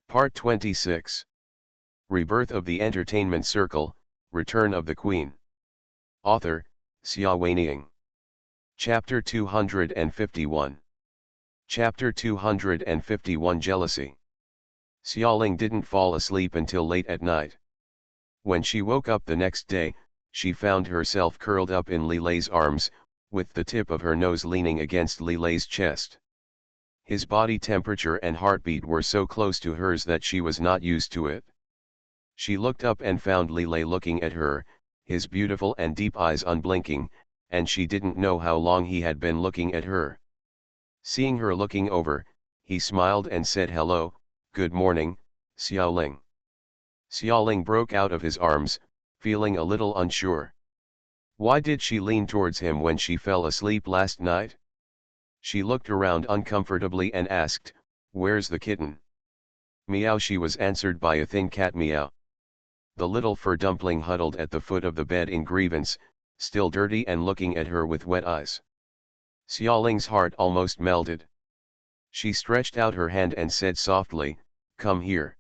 Part 26. Rebirth of the Entertainment Circle, Return of the Queen. Author, Xia Niang. Chapter 251. Chapter 251 Jealousy. Xiaoling didn't fall asleep until late at night. When she woke up the next day, she found herself curled up in Li Lei's arms, with the tip of her nose leaning against Li Lei's chest. His body temperature and heartbeat were so close to hers that she was not used to it. She looked up and found Li Lei looking at her, his beautiful and deep eyes unblinking, and she didn't know how long he had been looking at her. Seeing her looking over, he smiled and said, "Hello, good morning, Xiaoling." Xiaoling broke out of his arms, feeling a little unsure. Why did she lean towards him when she fell asleep last night? She looked around uncomfortably and asked, "Where's the kitten?" "Meow," she was answered by a thin cat. Meow. The little fur dumpling huddled at the foot of the bed in grievance, still dirty and looking at her with wet eyes. Xiaoling's heart almost melted. She stretched out her hand and said softly, "Come here."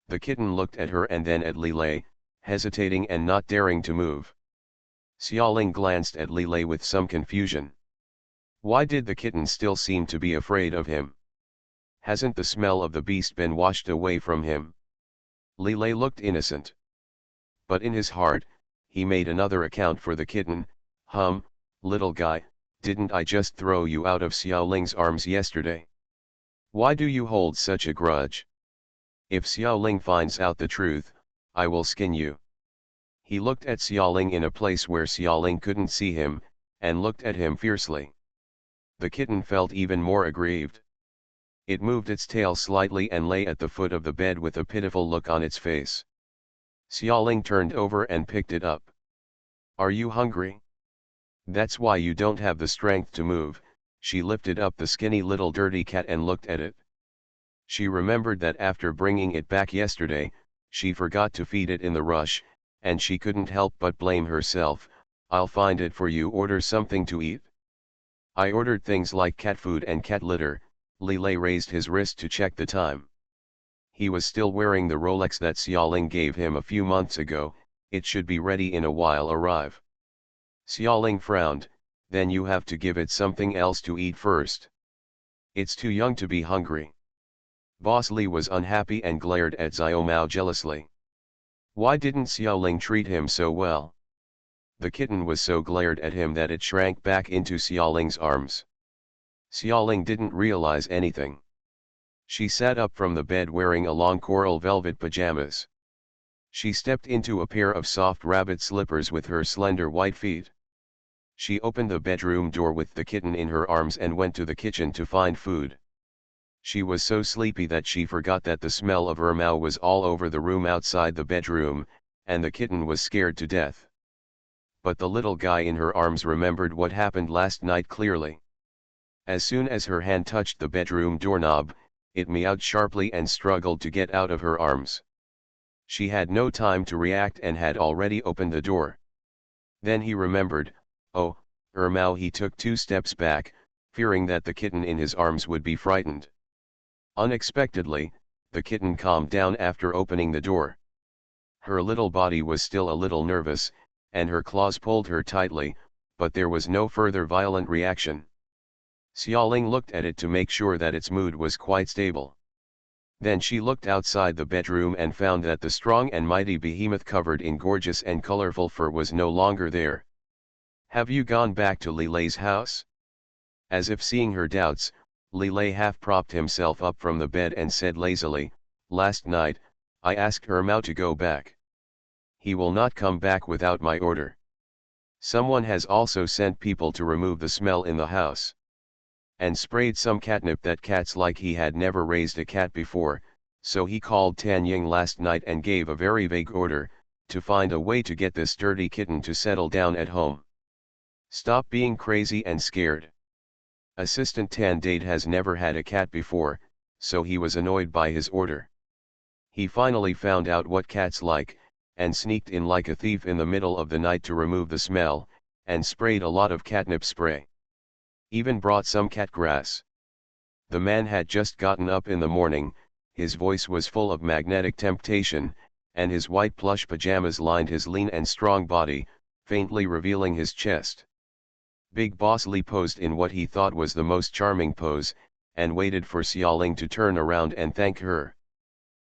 The kitten looked at her and then at Li Lei, hesitating and not daring to move. Xiaoling glanced at Li Lei with some confusion. Why did the kitten still seem to be afraid of him? Hasn't the smell of the beast been washed away from him? Li Lei looked innocent. But in his heart, he made another account for the kitten. Little guy, didn't I just throw you out of Xiaoling's arms yesterday? Why do you hold such a grudge? If Xiaoling finds out the truth, I will skin you." He looked at Xiaoling in a place where Xiaoling couldn't see him, and looked at him fiercely. The kitten felt even more aggrieved. It moved its tail slightly and lay at the foot of the bed with a pitiful look on its face. Xiaoling turned over and picked it up. "Are you hungry? That's why you don't have the strength to move." She lifted up the skinny little dirty cat and looked at it. She remembered that after bringing it back yesterday, she forgot to feed it in the rush, and she couldn't help but blame herself. "I'll find it for you. Order something to eat." "I ordered things like cat food and cat litter." Li Lei raised his wrist to check the time. He was still wearing the Rolex that Xiaoling gave him a few months ago. "It should be ready in a while. Arrive." Xiaoling frowned. "Then you have to give it something else to eat first. It's too young to be hungry." Boss Li was unhappy and glared at Xiaomao jealously. Why didn't Xiaoling treat him so well? The kitten was so glared at him that it shrank back into Xiaoling's arms. Xiaoling didn't realize anything. She sat up from the bed wearing a long coral velvet pajamas. She stepped into a pair of soft rabbit slippers with her slender white feet. She opened the bedroom door with the kitten in her arms and went to the kitchen to find food. She was so sleepy that she forgot that the smell of meow was all over the room outside the bedroom, and the kitten was scared to death. But the little guy in her arms remembered what happened last night clearly. As soon as her hand touched the bedroom doorknob, it meowed sharply and struggled to get out of her arms. She had no time to react and had already opened the door. Then he remembered, "Oh, meow." He took 2 steps back, fearing that the kitten in his arms would be frightened. Unexpectedly, the kitten calmed down after opening the door. Her little body was still a little nervous, and her claws pulled her tightly, but there was no further violent reaction. Xiaoling looked at it to make sure that its mood was quite stable. Then she looked outside the bedroom and found that the strong and mighty behemoth covered in gorgeous and colorful fur was no longer there. "Have you gone back to Li Lei's house?" As if seeing her doubts, Li Lei half propped himself up from the bed and said lazily, "Last night, I asked meow to go back. He will not come back without my order. Someone has also sent people to remove the smell in the house. And sprayed some catnip that cats like. He had never raised a cat before, so he called Tan Ying last night and gave a very vague order, to find a way to get this dirty kitten to settle down at home. Stop being crazy and scared." Assistant Tan Date has never had a cat before, so he was annoyed by his order. He finally found out what cats like, and sneaked in like a thief in the middle of the night to remove the smell, and sprayed a lot of catnip spray. Even brought some cat grass. The man had just gotten up in the morning, his voice was full of magnetic temptation, and his white plush pajamas lined his lean and strong body, faintly revealing his chest. Big Boss Lee posed in what he thought was the most charming pose, and waited for Xiaoling to turn around and thank her.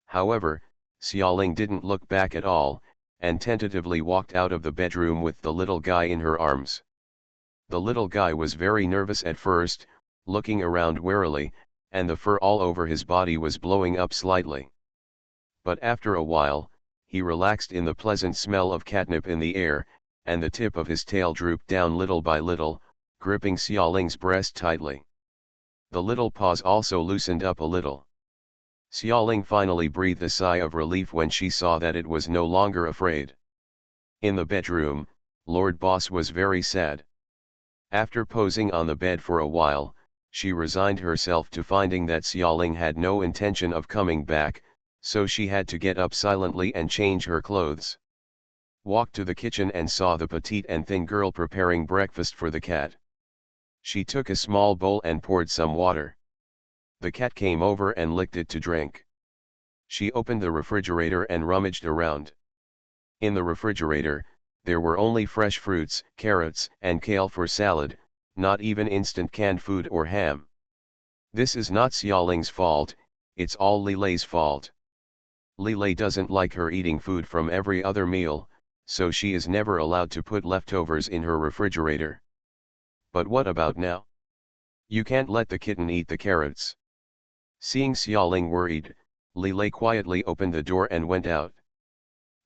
However, Xiaoling didn't look back at all, and tentatively walked out of the bedroom with the little guy in her arms. The little guy was very nervous at first, looking around warily, and the fur all over his body was blowing up slightly. But after a while, he relaxed in the pleasant smell of catnip in the air, and the tip of his tail drooped down little by little, gripping Xiaoling's breast tightly. The little paws also loosened up a little. Xiaoling finally breathed a sigh of relief when she saw that it was no longer afraid. In the bedroom, Lord Boss was very sad. After posing on the bed for a while, she resigned herself to finding that Xiaoling had no intention of coming back, so she had to get up silently and change her clothes. Walked to the kitchen and saw the petite and thin girl preparing breakfast for the cat. She took a small bowl and poured some water. The cat came over and licked it to drink. She opened the refrigerator and rummaged around. In the refrigerator, there were only fresh fruits, carrots, and kale for salad, not even instant canned food or ham. This is not Xiaoling's fault, it's all Lilei's fault. Lilei doesn't like her eating food from every other meal, so she is never allowed to put leftovers in her refrigerator. But what about now? You can't let the kitten eat the carrots. Seeing Xiaoling worried, Lilei quietly opened the door and went out.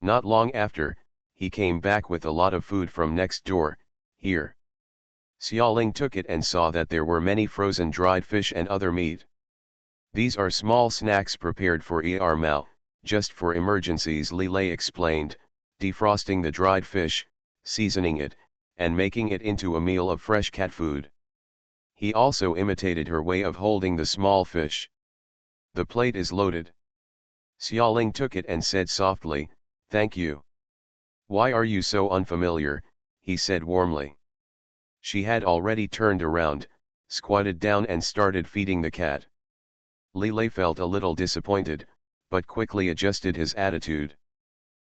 Not long after, he came back with a lot of food from next door. Here. Xiaoling took it and saw that there were many frozen dried fish and other meat. These are small snacks prepared for Mao, just for emergencies, Lilei explained, defrosting the dried fish, seasoning it, and making it into a meal of fresh cat food. He also imitated her way of holding the small fish. The plate is loaded. Xiaoling took it and said softly, "Thank you." "Why are you so unfamiliar?" he said warmly. She had already turned around, squatted down and started feeding the cat. Lilei felt a little disappointed, but quickly adjusted his attitude.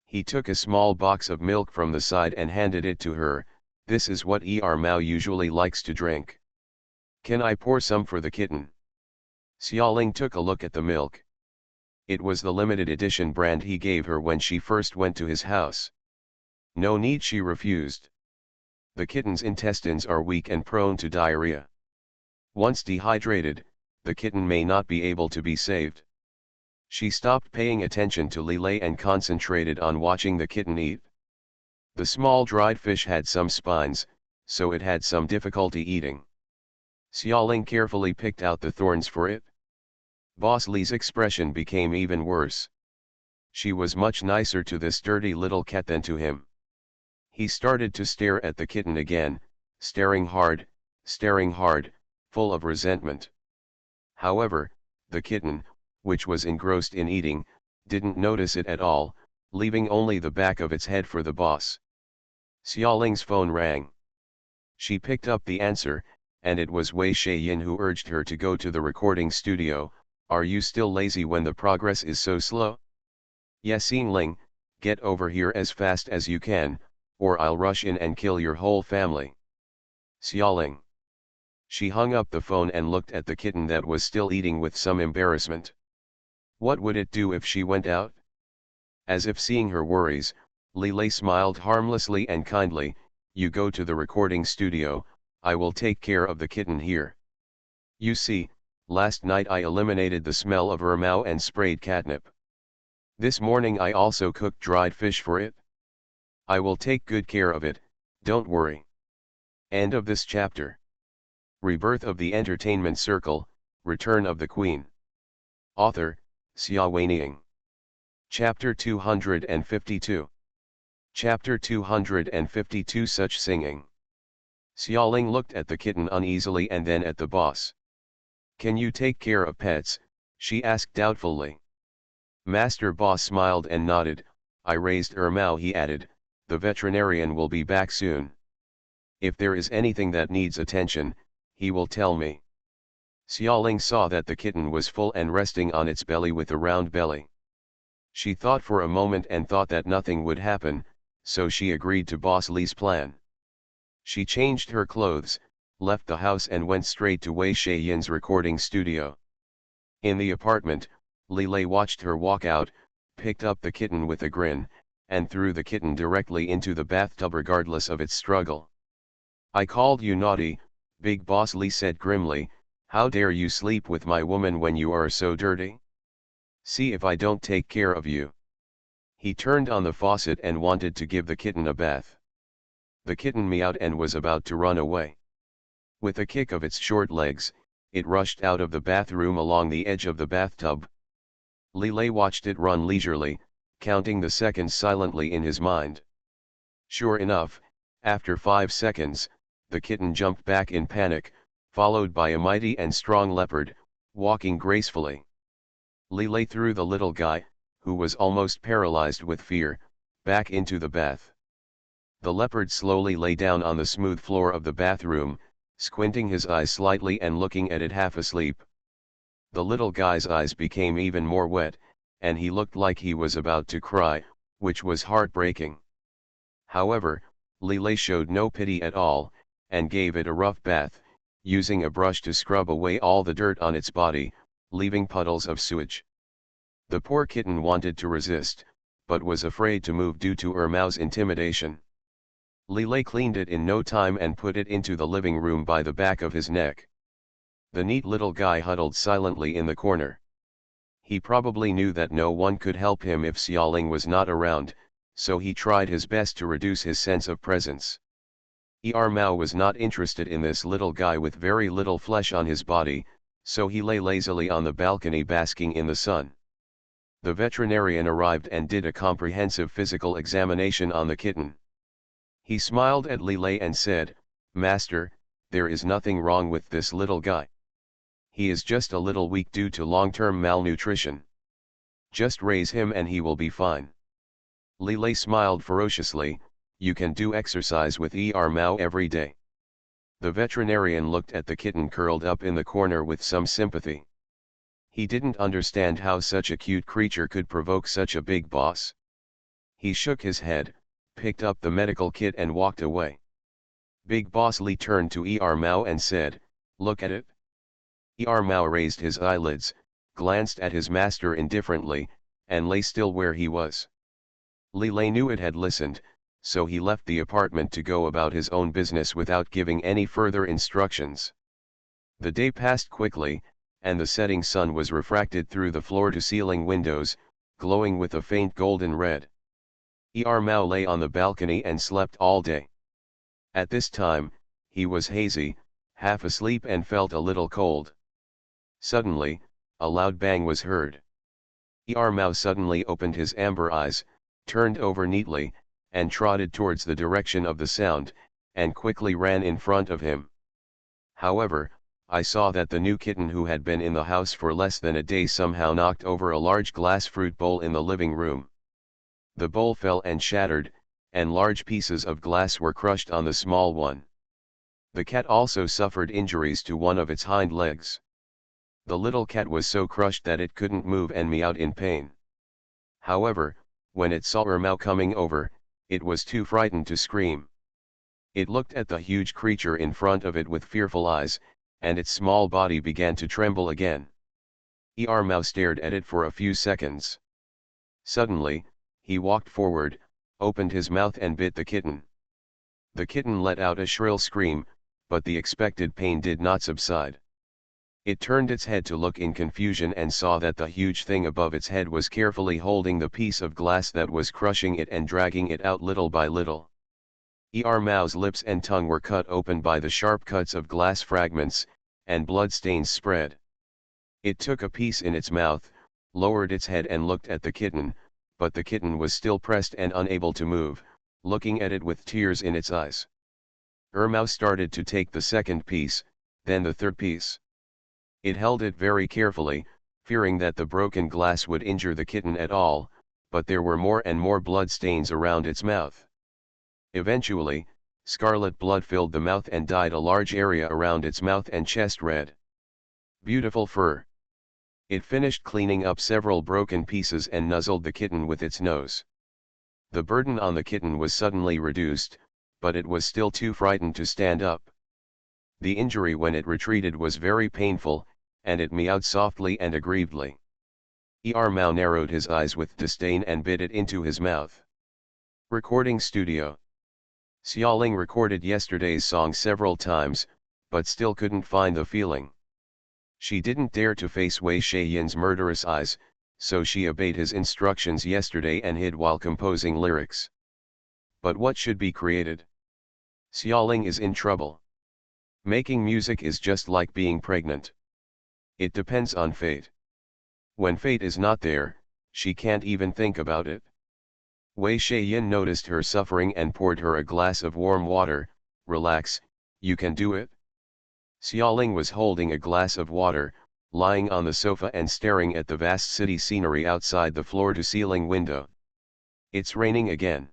He took a small box of milk from the side and handed it to her. "This is what Mao usually likes to drink. Can I pour some for the kitten?" Xiaoling took a look at the milk. It was the limited edition brand he gave her when she first went to his house. "No need," she refused. "The kitten's intestines are weak and prone to diarrhea. Once dehydrated, the kitten may not be able to be saved." She stopped paying attention to Lilei and concentrated on watching the kitten eat. The small dried fish had some spines, so it had some difficulty eating. Xiaoling carefully picked out the thorns for it. Boss Li's expression became even worse. She was much nicer to this dirty little cat than to him. He started to stare at the kitten again, staring hard, full of resentment. However, the kitten, which was engrossed in eating, didn't notice it at all, leaving only the back of its head for the boss. Xiaoling's phone rang. She picked up the answer, and it was Wei Shaiyin who urged her to go to the recording studio. "Are you still lazy when the progress is so slow? Yes, Yingling, get over here as fast as you can, or I'll rush in and kill your whole family." Xiaoling. She hung up the phone and looked at the kitten that was still eating with some embarrassment. What would it do if she went out? As if seeing her worries, Lilei smiled harmlessly and kindly. "You go to the recording studio, I will take care of the kitten here. You see, last night I eliminated the smell of Mao and sprayed catnip. This morning I also cooked dried fish for it. I will take good care of it, don't worry." End of this chapter. Rebirth of the Entertainment Circle, Return of the Queen. Author, Xia Weining. Chapter 252. Chapter 252. Such singing. Xiaoling looked at the kitten uneasily and then at the boss. "Can you take care of pets?" she asked doubtfully. Master Boss smiled and nodded. "I raised Mao," he added. "The veterinarian will be back soon. If there is anything that needs attention, he will tell me." Xiaoling saw that the kitten was full and resting on its belly with a round belly. She thought for a moment and thought that nothing would happen, so she agreed to Boss Li's plan. She changed her clothes, left the house and went straight to Wei Shaiyin's recording studio. In the apartment, Li Lei watched her walk out, picked up the kitten with a grin, and threw the kitten directly into the bathtub regardless of its struggle. "I called you naughty," Big Boss Li said grimly. "How dare you sleep with my woman when you are so dirty? See if I don't take care of you." He turned on the faucet and wanted to give the kitten a bath. The kitten meowed and was about to run away. With a kick of its short legs, it rushed out of the bathroom along the edge of the bathtub. Li Lei watched it run leisurely, counting the seconds silently in his mind. Sure enough, after 5 seconds, the kitten jumped back in panic, followed by a mighty and strong leopard, walking gracefully. Li Lei threw the little guy, who was almost paralyzed with fear, back into the bath. The leopard slowly lay down on the smooth floor of the bathroom, squinting his eyes slightly and looking at it half asleep. The little guy's eyes became even more wet, and he looked like he was about to cry, which was heartbreaking. However, Li Lei showed no pity at all, and gave it a rough bath, using a brush to scrub away all the dirt on its body, leaving puddles of sewage. The poor kitten wanted to resist, but was afraid to move due to Ermao's intimidation. Li Lei cleaned it in no time and put it into the living room by the back of his neck. The neat little guy huddled silently in the corner. He probably knew that no one could help him if Xiaoling was not around, so he tried his best to reduce his sense of presence. Mao was not interested in this little guy with very little flesh on his body, so he lay lazily on the balcony basking in the sun. The veterinarian arrived and did a comprehensive physical examination on the kitten. He smiled at Li Lei and said, "Master, there is nothing wrong with this little guy. He is just a little weak due to long-term malnutrition. Just raise him and he will be fine." Li Lei smiled ferociously. "You can do exercise with Mao every day." The veterinarian looked at the kitten curled up in the corner with some sympathy. He didn't understand how such a cute creature could provoke such a big boss. He shook his head, picked up the medical kit and walked away. Big Boss Li turned to Mao and said, "Look at it." Mao raised his eyelids, glanced at his master indifferently, and lay still where he was. Li Lei knew it had listened, so he left the apartment to go about his own business without giving any further instructions. The day passed quickly, and the setting sun was refracted through the floor-to-ceiling windows, glowing with a faint golden red. Mao lay on the balcony and slept all day. At this time, he was hazy, half asleep and felt a little cold. Suddenly, a loud bang was heard. Mao suddenly opened his amber eyes, turned over neatly, and trotted towards the direction of the sound, and quickly ran in front of him. However, I saw that the new kitten who had been in the house for less than a day somehow knocked over a large glass fruit bowl in the living room. The bowl fell and shattered, and large pieces of glass were crushed on the small one. The cat also suffered injuries to one of its hind legs. The little cat was so crushed that it couldn't move and meowed in pain. However, when it saw Mao coming over, it was too frightened to scream. It looked at the huge creature in front of it with fearful eyes, and its small body began to tremble again. Mao stared at it for a few seconds. Suddenly, he walked forward, opened his mouth and bit the kitten. The kitten let out a shrill scream, but the expected pain did not subside. It turned its head to look in confusion and saw that the huge thing above its head was carefully holding the piece of glass that was crushing it and dragging it out little by little. Mao's lips and tongue were cut open by the sharp cuts of glass fragments, and blood stains spread. It took a piece in its mouth, lowered its head and looked at the kitten, but the kitten was still pressed and unable to move, looking at it with tears in its eyes. Mao started to take the second piece, then the third piece. It held it very carefully, fearing that the broken glass would injure the kitten at all, but there were more and more blood stains around its mouth. Eventually, scarlet blood filled the mouth and dyed a large area around its mouth and chest red. Beautiful fur. It finished cleaning up several broken pieces and nuzzled the kitten with its nose. The burden on the kitten was suddenly reduced, but it was still too frightened to stand up. The injury when it retreated was very painful, and it meowed softly and aggrievedly. Mao narrowed his eyes with disdain and bit it into his mouth. Recording studio. Xiaoling recorded yesterday's song several times, but still couldn't find the feeling. She didn't dare to face Wei Shaiyin's murderous eyes, so she obeyed his instructions yesterday and hid while composing lyrics. But what should be created? Xiaoling is in trouble. Making music is just like being pregnant. It depends on fate. When fate is not there, she can't even think about it. Wei Shaiyin noticed her suffering and poured her a glass of warm water. Relax, you can do it. Xiaoling was holding a glass of water, lying on the sofa and staring at the vast city scenery outside the floor-to-ceiling window. It's raining again.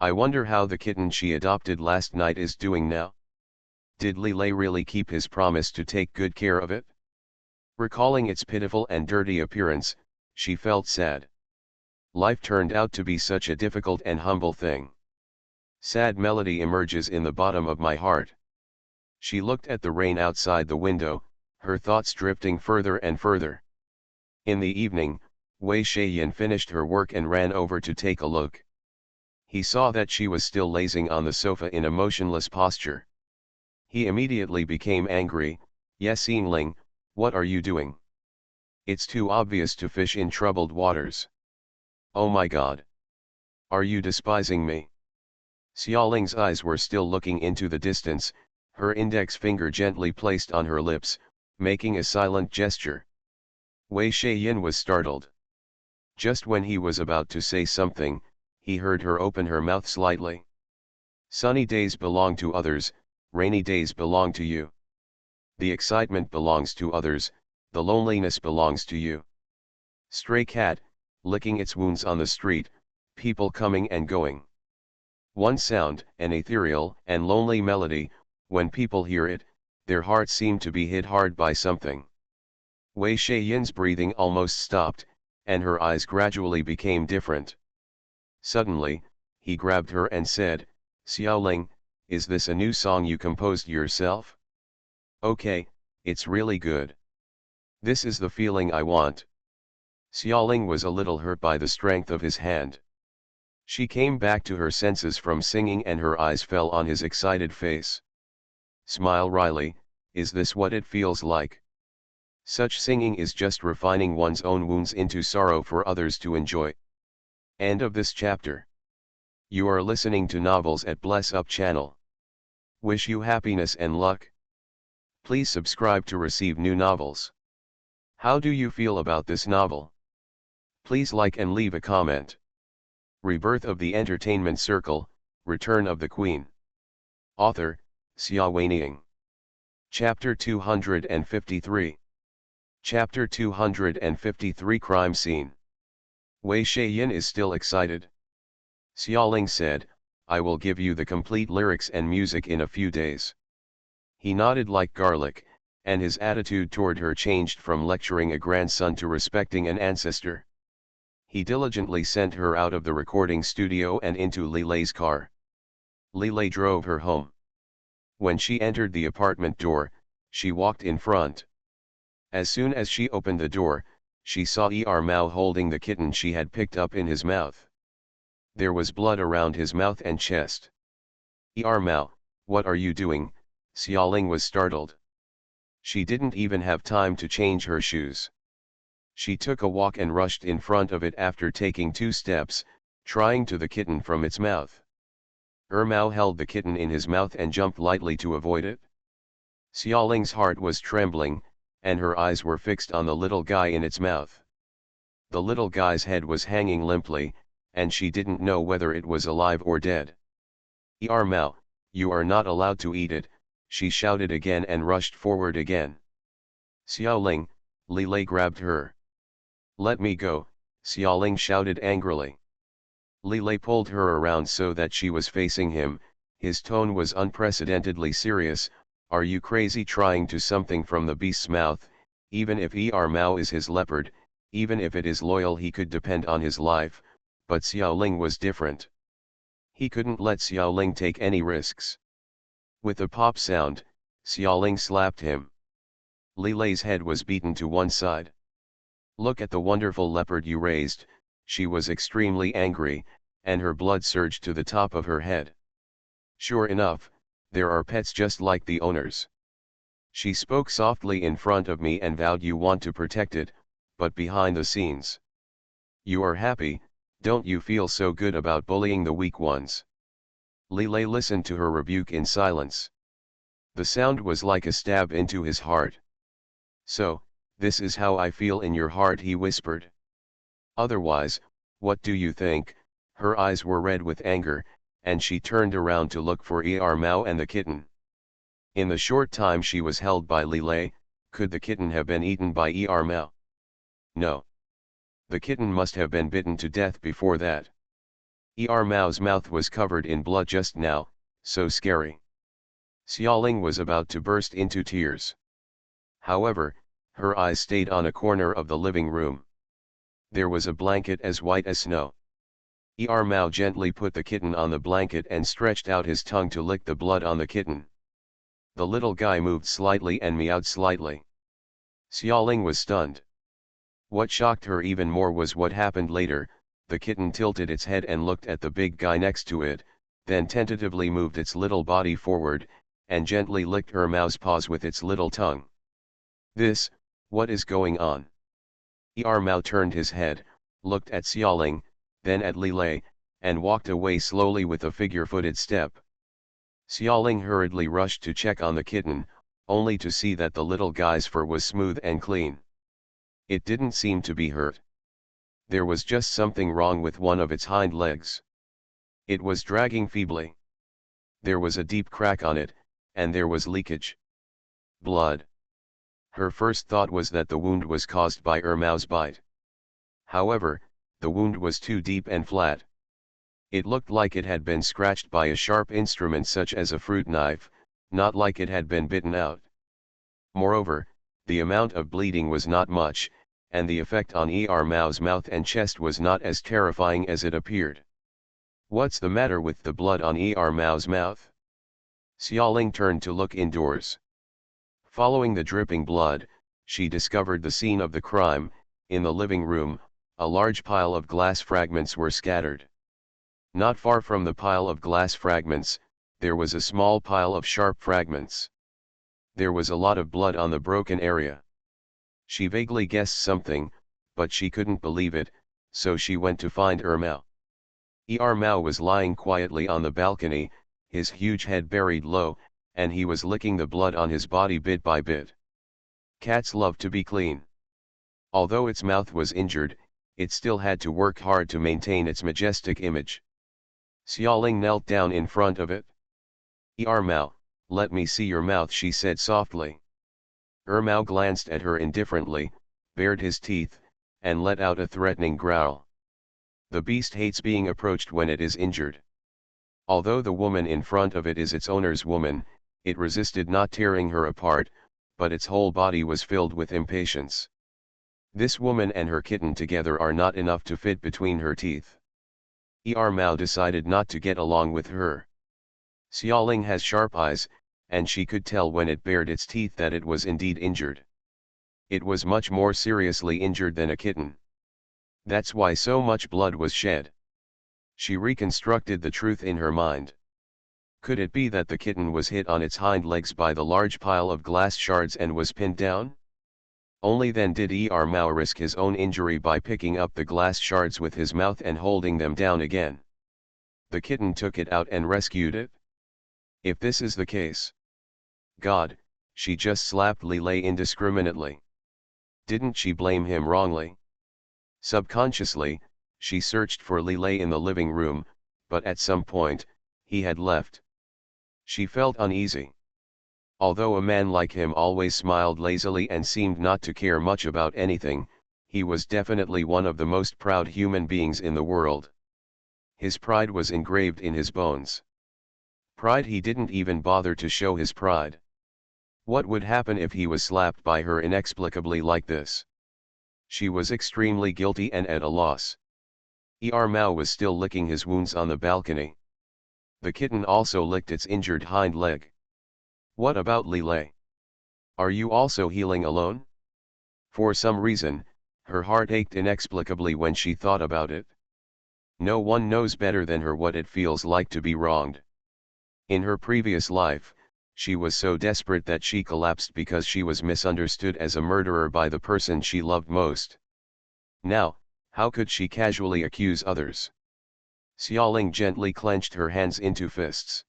I wonder how the kitten she adopted last night is doing now. Did Li Lei really keep his promise to take good care of it? Recalling its pitiful and dirty appearance, she felt sad. Life turned out to be such a difficult and humble thing. Sad melody emerges in the bottom of my heart. She looked at the rain outside the window, her thoughts drifting further and further. In the evening, Wei Shaiyin finished her work and ran over to take a look. He saw that she was still lazing on the sofa in a motionless posture. He immediately became angry. Yes, Yingling, what are you doing? It's too obvious to fish in troubled waters. Oh my God! Are you despising me? Xiaoling's eyes were still looking into the distance, her index finger gently placed on her lips, making a silent gesture. Wei Shaiyin was startled. Just when he was about to say something, he heard her open her mouth slightly. Sunny days belong to others, rainy days belong to you. The excitement belongs to others, the loneliness belongs to you. Stray cat, licking its wounds on the street, people coming and going. One sound, an ethereal and lonely melody. When people hear it, their hearts seem to be hit hard by something. Wei Shaiyin's breathing almost stopped, and her eyes gradually became different. Suddenly, he grabbed her and said, Xiaoling, is this a new song you composed yourself? Okay, it's really good. This is the feeling I want. Xiaoling was a little hurt by the strength of his hand. She came back to her senses from singing and her eyes fell on his excited face. Smile wryly, is this what it feels like? Such singing is just refining one's own wounds into sorrow for others to enjoy. End of this chapter. You are listening to novels at Bless Up channel. Wish you happiness and luck. Please subscribe to receive new novels. How do you feel about this novel? Please like and leave a comment. Rebirth of the Entertainment Circle, Return of the Queen. Author, Xia Weining. Chapter 253. Chapter 253 Crime Scene. Wei Shaiyin is still excited. Xiaoling said, I will give you the complete lyrics and music in a few days. He nodded like garlic, and his attitude toward her changed from lecturing a grandson to respecting an ancestor. He diligently sent her out of the recording studio and into Li Lei's car. Li Lei drove her home. When she entered the apartment door, she walked in front. As soon as she opened the door, she saw Mao holding the kitten she had picked up in his mouth. There was blood around his mouth and chest. Mao, what are you doing? Xiaoling was startled. She didn't even have time to change her shoes. She took a walk and rushed in front of it after taking 2 steps, trying to the kitten from its mouth. Mao held the kitten in his mouth and jumped lightly to avoid it. Xiaoling's heart was trembling, and her eyes were fixed on the little guy in its mouth. The little guy's head was hanging limply, and she didn't know whether it was alive or dead. Mao, you are not allowed to eat it, she shouted again and rushed forward again. Xiaoling, Li Lei grabbed her. Let me go, Xiaoling shouted angrily. Li Lei pulled her around so that she was facing him. His tone was unprecedentedly serious. Are you crazy trying to something from the beast's mouth? Even if Mao is his leopard, even if it is loyal, he could depend on his life, but Xiaoling was different. He couldn't let Xiaoling take any risks. With a pop sound, Xiaoling slapped him. Li Lei's head was beaten to one side. "Look at the wonderful leopard you raised," she was extremely angry, and her blood surged to the top of her head. "Sure enough, there are pets just like the owners. She spoke softly in front of me and vowed you want to protect it, but behind the scenes. You are happy, don't you feel so good about bullying the weak ones?" Li Lei listened to her rebuke in silence. The sound was like a stab into his heart. "So, this is how I feel in your heart," he whispered. "Otherwise, what do you think?" Her eyes were red with anger, and she turned around to look for Mao and the kitten. In the short time she was held by Li Lei, could the kitten have been eaten by Mao? No. The kitten must have been bitten to death before that. Mao's mouth was covered in blood just now, so scary. Xiaoling was about to burst into tears. However, her eyes stayed on a corner of the living room. There was a blanket as white as snow. Mao gently put the kitten on the blanket and stretched out his tongue to lick the blood on the kitten. The little guy moved slightly and meowed slightly. Xiaoling was stunned. What shocked her even more was what happened later. The kitten tilted its head and looked at the big guy next to it, then tentatively moved its little body forward, and gently licked Mao's paws with its little tongue. What is going on?" Mao turned his head, looked at Xiaoling, then at Li Lei, and walked away slowly with a figure-footed step. Xiaoling hurriedly rushed to check on the kitten, only to see that the little guy's fur was smooth and clean. It didn't seem to be hurt. There was just something wrong with one of its hind legs. It was dragging feebly. There was a deep crack on it, and there was leakage. Blood. Her first thought was that the wound was caused by Mao's bite. However, the wound was too deep and flat. It looked like it had been scratched by a sharp instrument such as a fruit knife, not like it had been bitten out. Moreover, the amount of bleeding was not much, and the effect on Mao's mouth and chest was not as terrifying as it appeared. "What's the matter with the blood on Mao's mouth?" Xiaoling turned to look indoors. Following the dripping blood, she discovered the scene of the crime. In the living room, a large pile of glass fragments were scattered. Not far from the pile of glass fragments, there was a small pile of sharp fragments. There was a lot of blood on the broken area. She vaguely guessed something, but she couldn't believe it, so she went to find Mao. Mao was lying quietly on the balcony, his huge head buried low, and he was licking the blood on his body bit by bit. Cats love to be clean. Although its mouth was injured, it still had to work hard to maintain its majestic image. Xiaoling knelt down in front of it. "Mao, let me see your mouth," she said softly. Mao glanced at her indifferently, bared his teeth, and let out a threatening growl. The beast hates being approached when it is injured. Although the woman in front of it is its owner's woman, it resisted not tearing her apart, but its whole body was filled with impatience. This woman and her kitten together are not enough to fit between her teeth. Mao decided not to get along with her. Xiaoling has sharp eyes, and she could tell when it bared its teeth that it was indeed injured. It was much more seriously injured than a kitten. That's why so much blood was shed. She reconstructed the truth in her mind. Could it be that the kitten was hit on its hind legs by the large pile of glass shards and was pinned down? Only then did Mao risk his own injury by picking up the glass shards with his mouth and holding them down again. The kitten took it out and rescued it? If this is the case. God, she just slapped Li Lei indiscriminately. Didn't she blame him wrongly? Subconsciously, she searched for Li Lei in the living room, but at some point, he had left. She felt uneasy. Although a man like him always smiled lazily and seemed not to care much about anything, he was definitely one of the most proud human beings in the world. His pride was engraved in his bones. Pride. He didn't even bother to show his pride. What would happen if he was slapped by her inexplicably like this? She was extremely guilty and at a loss. Mao was still licking his wounds on the balcony. The kitten also licked its injured hind leg. What about Lilei? Are you also healing alone? For some reason, her heart ached inexplicably when she thought about it. No one knows better than her what it feels like to be wronged. In her previous life, she was so desperate that she collapsed because she was misunderstood as a murderer by the person she loved most. Now, how could she casually accuse others? Xiaoling gently clenched her hands into fists.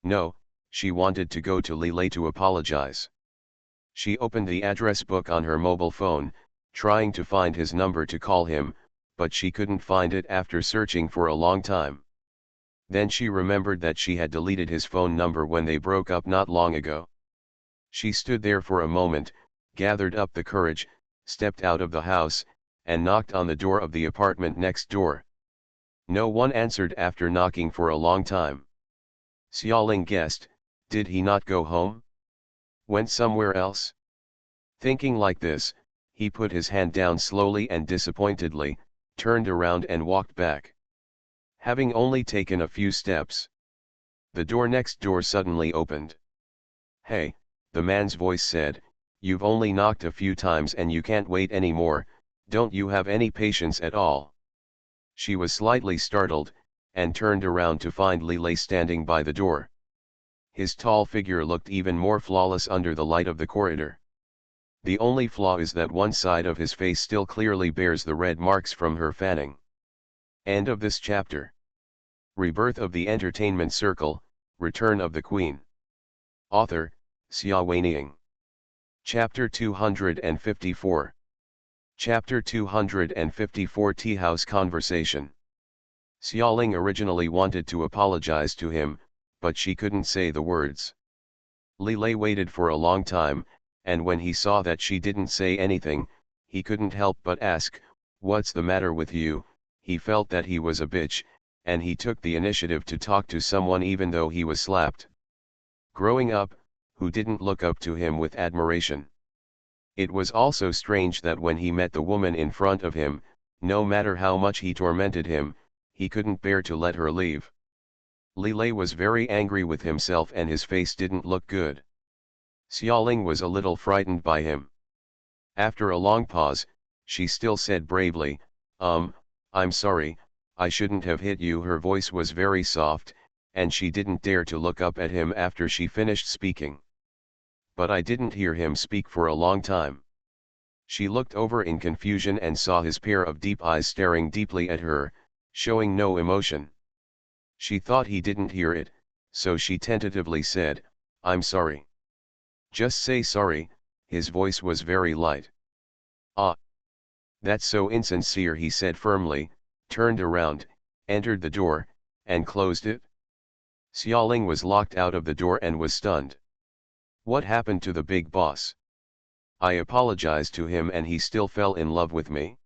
No, she wanted to go to Lilei to apologize. She opened the address book on her mobile phone, trying to find his number to call him, but she couldn't find it after searching for a long time. Then she remembered that she had deleted his phone number when they broke up not long ago. She stood there for a moment, gathered up the courage, stepped out of the house, and knocked on the door of the apartment next door. No one answered after knocking for a long time. Xiaoling guessed, did he not go home? Went somewhere else? Thinking like this, he put his hand down slowly and disappointedly, turned around and walked back. Having only taken a few steps, the door next door suddenly opened. Hey, the man's voice said, you've only knocked a few times and you can't wait anymore, don't you have any patience at all? She was slightly startled, and turned around to find Lilei standing by the door. His tall figure looked even more flawless under the light of the corridor. The only flaw is that one side of his face still clearly bears the red marks from her fanning. End of this chapter. Rebirth of the Entertainment Circle, Return of the Queen. Author, Xia Weining. Chapter 254. Chapter 254 Tea House Conversation. Xiaoling originally wanted to apologize to him, but she couldn't say the words. Lilei waited for a long time, and when he saw that she didn't say anything, he couldn't help but ask, what's the matter with you? He felt that he was a bitch, and he took the initiative to talk to someone even though he was slapped. Growing up, who didn't look up to him with admiration? It was also strange that when he met the woman in front of him, no matter how much he tormented him, he couldn't bear to let her leave. Lilei was very angry with himself and his face didn't look good. Xiaoling was a little frightened by him. After a long pause, she still said bravely, I'm sorry, I shouldn't have hit you. Her voice was very soft, and she didn't dare to look up at him after she finished speaking. But I didn't hear him speak for a long time. She looked over in confusion and saw his pair of deep eyes staring deeply at her, showing no emotion. She thought he didn't hear it, so she tentatively said, I'm sorry. Just say sorry, his voice was very light. Ah. That's so insincere, he said firmly, turned around, entered the door, and closed it. Xiaoling was locked out of the door and was stunned. What happened to the big boss? I apologized to him and he still fell in love with me?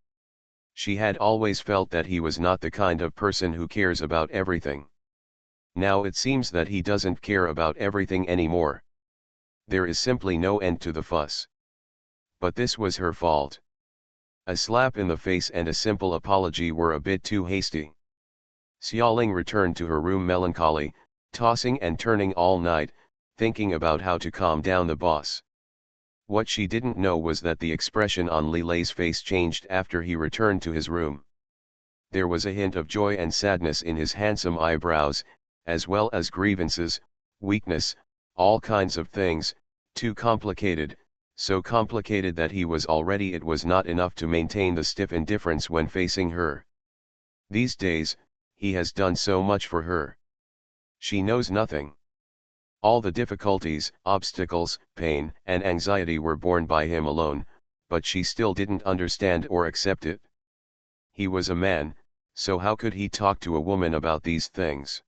She had always felt that he was not the kind of person who cares about everything. Now it seems that he doesn't care about everything anymore. There is simply no end to the fuss. But this was her fault. A slap in the face and a simple apology were a bit too hasty. Xiaoling returned to her room melancholy, tossing and turning all night, thinking about how to calm down the boss. What she didn't know was that the expression on Lilei's face changed after he returned to his room. There was a hint of joy and sadness in his handsome eyebrows, as well as grievances, weakness, all kinds of things, too complicated, so complicated that he was already it was not enough to maintain the stiff indifference when facing her. These days, he has done so much for her. She knows nothing. All the difficulties, obstacles, pain, and anxiety were borne by him alone, but she still didn't understand or accept it. He was a man, so how could he talk to a woman about these things?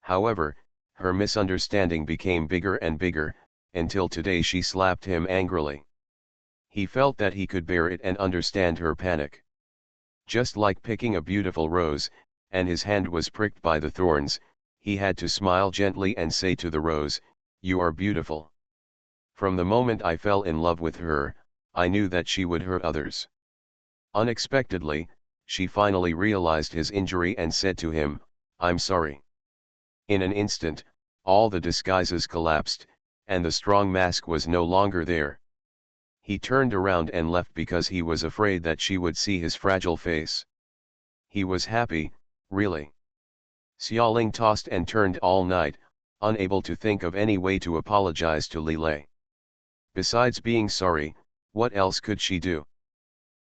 However, her misunderstanding became bigger and bigger, until today she slapped him angrily. He felt that he could bear it and understand her panic. Just like picking a beautiful rose, and his hand was pricked by the thorns, he had to smile gently and say to the rose, "You are beautiful." From the moment I fell in love with her, I knew that she would hurt others. Unexpectedly, she finally realized his injury and said to him, "I'm sorry." In an instant, all the disguises collapsed, and the strong mask was no longer there. He turned around and left because he was afraid that she would see his fragile face. He was happy, really. Xiaoling tossed and turned all night, unable to think of any way to apologize to Li Lei. Besides being sorry, what else could she do?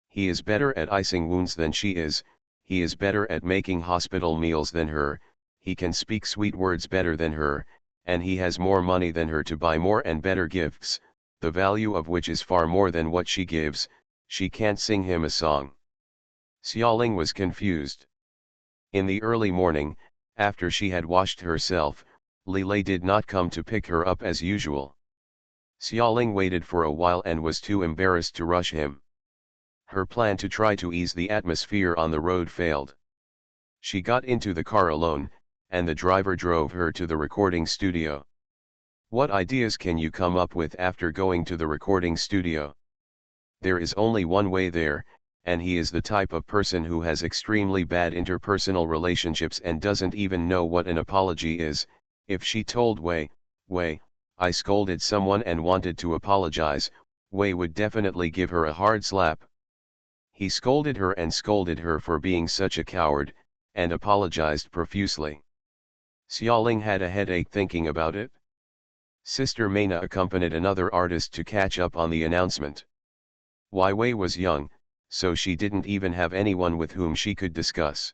He is better at icing wounds than she is, he is better at making hospital meals than her, he can speak sweet words better than her, and he has more money than her to buy more and better gifts, the value of which is far more than what she gives. She can't sing him a song. Xiaoling was confused. In the early morning, after she had washed herself, Li Lei did not come to pick her up as usual. Xiaoling waited for a while and was too embarrassed to rush him. Her plan to try to ease the atmosphere on the road failed. She got into the car alone, and the driver drove her to the recording studio. What ideas can you come up with after going to the recording studio? There is only one way there, and he is the type of person who has extremely bad interpersonal relationships and doesn't even know what an apology is. If she told Wei, I scolded someone and wanted to apologize, Wei would definitely give her a hard slap. He scolded her for being such a coward, and apologized profusely. Xiaoling had a headache thinking about it. Sister Meina accompanied another artist to catch up on the announcement. Wei was young, so she didn't even have anyone with whom she could discuss.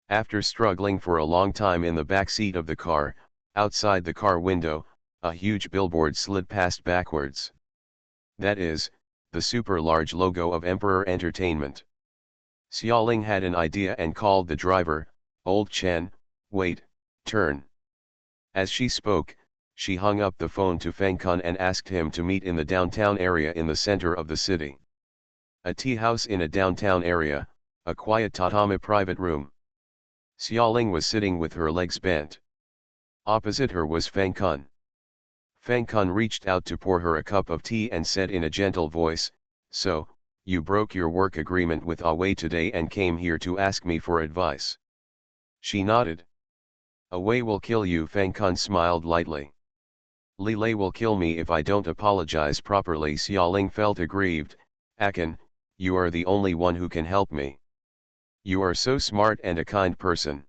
After struggling for a long time in the back seat of the car, outside the car window, a huge billboard slid past backwards. That is, the super large logo of Emperor Entertainment. Xiaoling had an idea and called the driver, "Old Chen, wait, turn." As she spoke, she hung up the phone to Feng Kun and asked him to meet in the downtown area in the center of the city. A tea house in a downtown area, a quiet tatami private room. Xiaoling was sitting with her legs bent. Opposite her was Feng Kun. Feng Kun reached out to pour her a cup of tea and said in a gentle voice, "So, you broke your work agreement with Wei today and came here to ask me for advice." She nodded. "Wei will kill you," Feng Kun smiled lightly. "Li Lei will kill me if I don't apologize properly." Xiaoling felt aggrieved. "Akan, you are the only one who can help me. You are so smart and a kind person.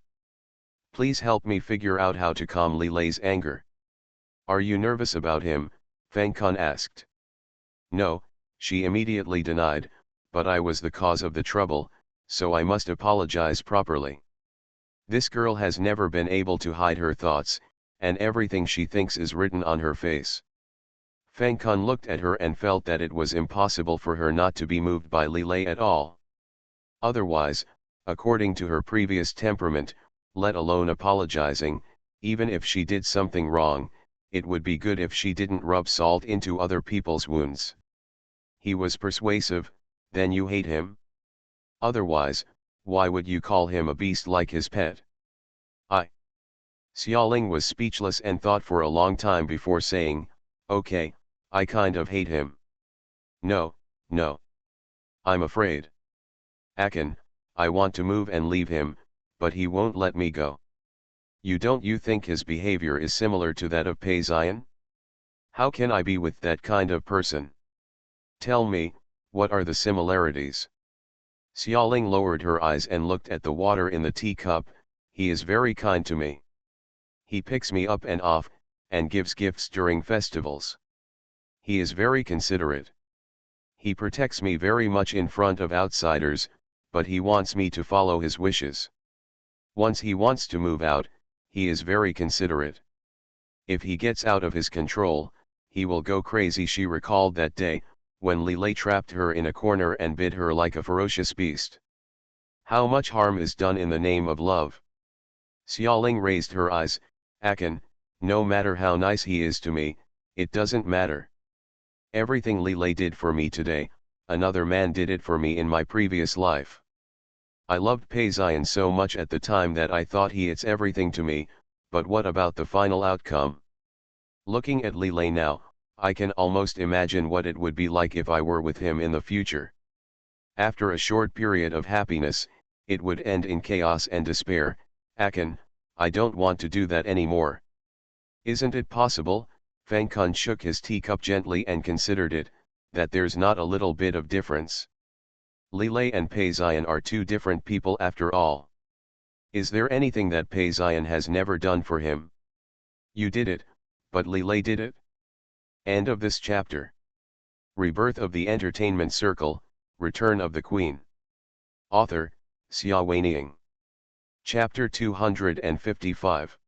Please help me figure out how to calm Li Lei's anger." "Are you nervous about him?" Feng Kun asked. "No," she immediately denied, "but I was the cause of the trouble, so I must apologize properly. This girl has never been able to hide her thoughts, and everything she thinks is written on her face." Feng Kun looked at her and felt that it was impossible for her not to be moved by Li Lei at all. Otherwise, according to her previous temperament, let alone apologizing, even if she did something wrong, it would be good if she didn't rub salt into other people's wounds. He was persuasive. Then you hate him? Otherwise, why would you call him a beast like his pet? Xiaoling was speechless and thought for a long time before saying, "Okay, I kind of hate him. No, no. I'm afraid. Akan, I want to move and leave him, but he won't let me go." Don't you think his behavior is similar to that of Pei Zion? How can I be with that kind of person? Tell me, what are the similarities? Xiaoling lowered her eyes and looked at the water in the teacup. "He is very kind to me. He picks me up and off, and gives gifts during festivals. He is very considerate. He protects me very much in front of outsiders, but he wants me to follow his wishes. Once he wants to move out, he is very considerate. If he gets out of his control, he will go crazy." She recalled that day, when Li Lei trapped her in a corner and bit her like a ferocious beast. How much harm is done in the name of love? Xiaoling raised her eyes. "Akan, no matter how nice he is to me, it doesn't matter. Everything Li Lei did for me today, another man did it for me in my previous life. I loved Pei Zion so much at the time that I thought it's everything to me, but what about the final outcome? Looking at Li Lei now, I can almost imagine what it would be like if I were with him in the future. After a short period of happiness, it would end in chaos and despair. Akan, I don't want to do that anymore. Isn't it possible? Feng Kun shook his teacup gently and considered it, that there's not a little bit of difference. Li Lei and Pei Ziyan are two different people after all. Is there anything that Pei Ziyan has never done for him? You did it, but Li Lei did it? End of this chapter. Rebirth of the Entertainment Circle, Return of the Queen. Author, Xia Weining. Chapter 255.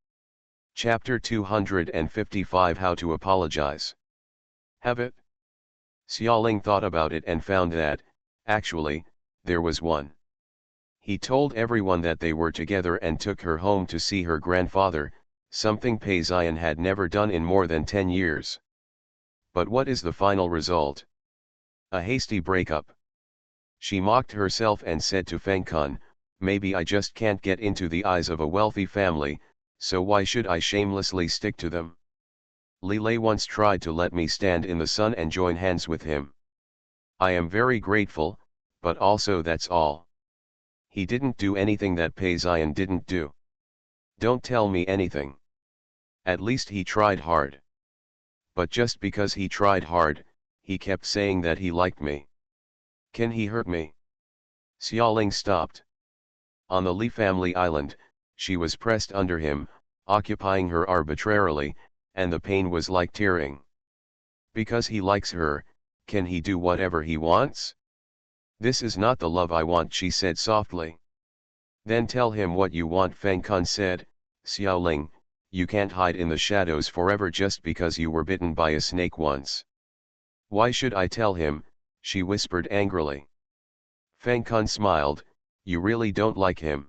Chapter 255 How to Apologize. Have it? Xiaoling thought about it and found that, actually, there was one. He told everyone that they were together and took her home to see her grandfather, something Pei Ziyan had never done in more than 10 years. But what is the final result? A hasty breakup. She mocked herself and said to Feng Kun, maybe I just can't get into the eyes of a wealthy family, so why should I shamelessly stick to them? Li Lei once tried to let me stand in the sun and join hands with him. I am very grateful, but also that's all. He didn't do anything that Pei Ziyan didn't do. Don't tell me anything. At least he tried hard. But just because he tried hard, he kept saying that he liked me. Can he hurt me? Xiaoling stopped. On the Li family island, she was pressed under him, occupying her arbitrarily, and the pain was like tearing. Because he likes her, can he do whatever he wants? This is not the love I want, she said softly. Then tell him what you want, Feng Kun said. Xiaoling, you can't hide in the shadows forever just because you were bitten by a snake once. Why should I tell him? She whispered angrily. Feng Kun smiled, you really don't like him.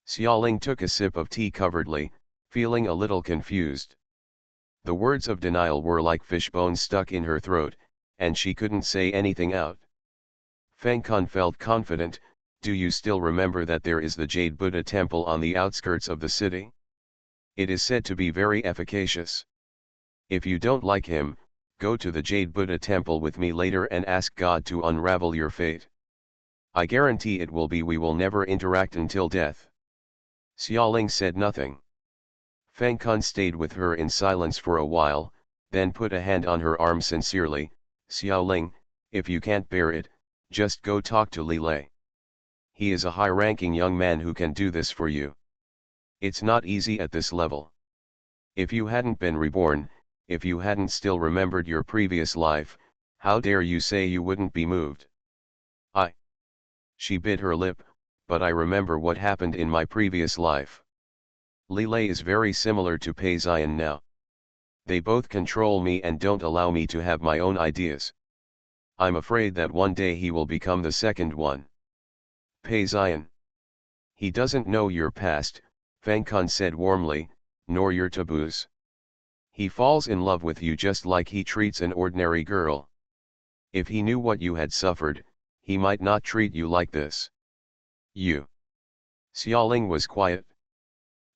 Xiaoling took a sip of tea covertly, feeling a little confused. The words of denial were like fish bones stuck in her throat, and she couldn't say anything out. Feng Kun felt confident. Do you still remember that there is the Jade Buddha temple on the outskirts of the city? It is said to be very efficacious. If you don't like him, go to the Jade Buddha temple with me later and ask God to unravel your fate. I guarantee it will be we will never interact until death. Xiaoling said nothing. Feng Kun stayed with her in silence for a while, then put a hand on her arm sincerely. Xiaoling, if you can't bear it, just go talk to Li Lei. He is a high-ranking young man who can do this for you. It's not easy at this level. If you hadn't been reborn, if you hadn't still remembered your previous life, how dare you say you wouldn't be moved? She bit her lip, but I remember what happened in my previous life. Li Lei is very similar to Pei Ziyan now. They both control me and don't allow me to have my own ideas. I'm afraid that one day he will become the second one. Pei Ziyan. He doesn't know your past, Feng Kun said warmly, nor your taboos. He falls in love with you just like he treats an ordinary girl. If he knew what you had suffered, he might not treat you like this. You. Xiaoling was quiet.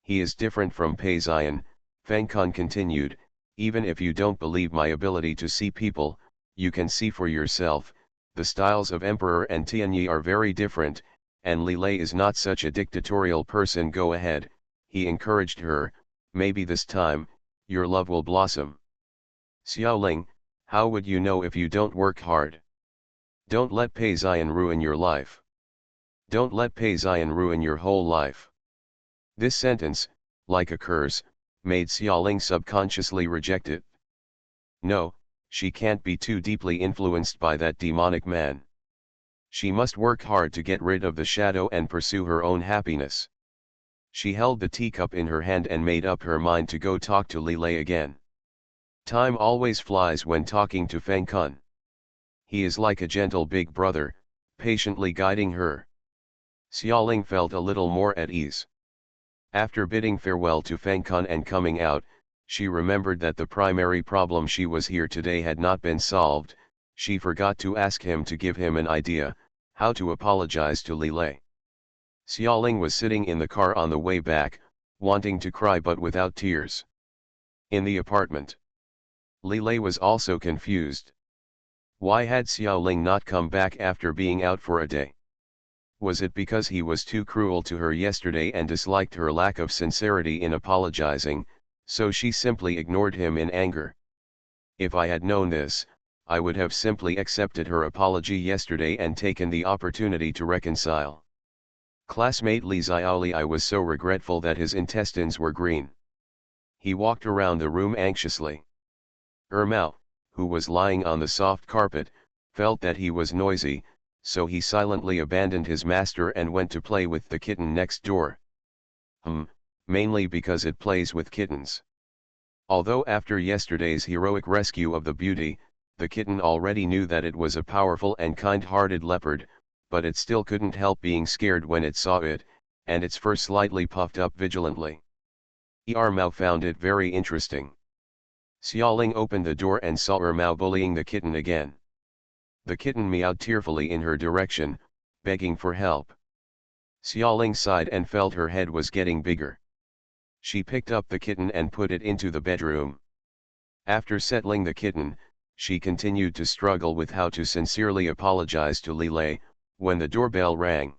He is different from Pei Ziyan, Feng Kun continued. Even if you don't believe my ability to see people, you can see for yourself. The styles of Emperor and Tianyi are very different, and Li Lei is not such a dictatorial person. Go ahead, he encouraged her, maybe this time, your love will blossom. Xiaoling, how would you know if you don't work hard? Don't let Pei Ziyan ruin your life. Don't let Pei Ziyan ruin your whole life. This sentence, like a curse, made Xiaoling subconsciously reject it. No, she can't be too deeply influenced by that demonic man. She must work hard to get rid of the shadow and pursue her own happiness. She held the teacup in her hand and made up her mind to go talk to Li Lei again. Time always flies when talking to Feng Kun. He is like a gentle big brother, patiently guiding her. Xiaoling felt a little more at ease. After bidding farewell to Feng Kun and coming out, she remembered that the primary problem she was here today had not been solved. She forgot to ask him to give him an idea, how to apologize to Li Lei. Xiaoling was sitting in the car on the way back, wanting to cry but without tears. In the apartment. Li Lei was also confused. Why had Xiaoling not come back after being out for a day? Was it because he was too cruel to her yesterday and disliked her lack of sincerity in apologizing, so she simply ignored him in anger? If I had known this, I would have simply accepted her apology yesterday and taken the opportunity to reconcile. Classmate Li Xiaoli, I was so regretful that his intestines were green. He walked around the room anxiously. Mao, who was lying on the soft carpet, felt that he was noisy, so he silently abandoned his master and went to play with the kitten next door. Mainly because it plays with kittens. Although after yesterday's heroic rescue of the beauty, the kitten already knew that it was a powerful and kind-hearted leopard, but it still couldn't help being scared when it saw it, and its fur slightly puffed up vigilantly. Mao found it very interesting. Xiaoling opened the door and saw Mao bullying the kitten again. The kitten meowed tearfully in her direction, begging for help. Xiaoling sighed and felt her head was getting bigger. She picked up the kitten and put it into the bedroom. After settling the kitten, she continued to struggle with how to sincerely apologize to Li Lei, when the doorbell rang.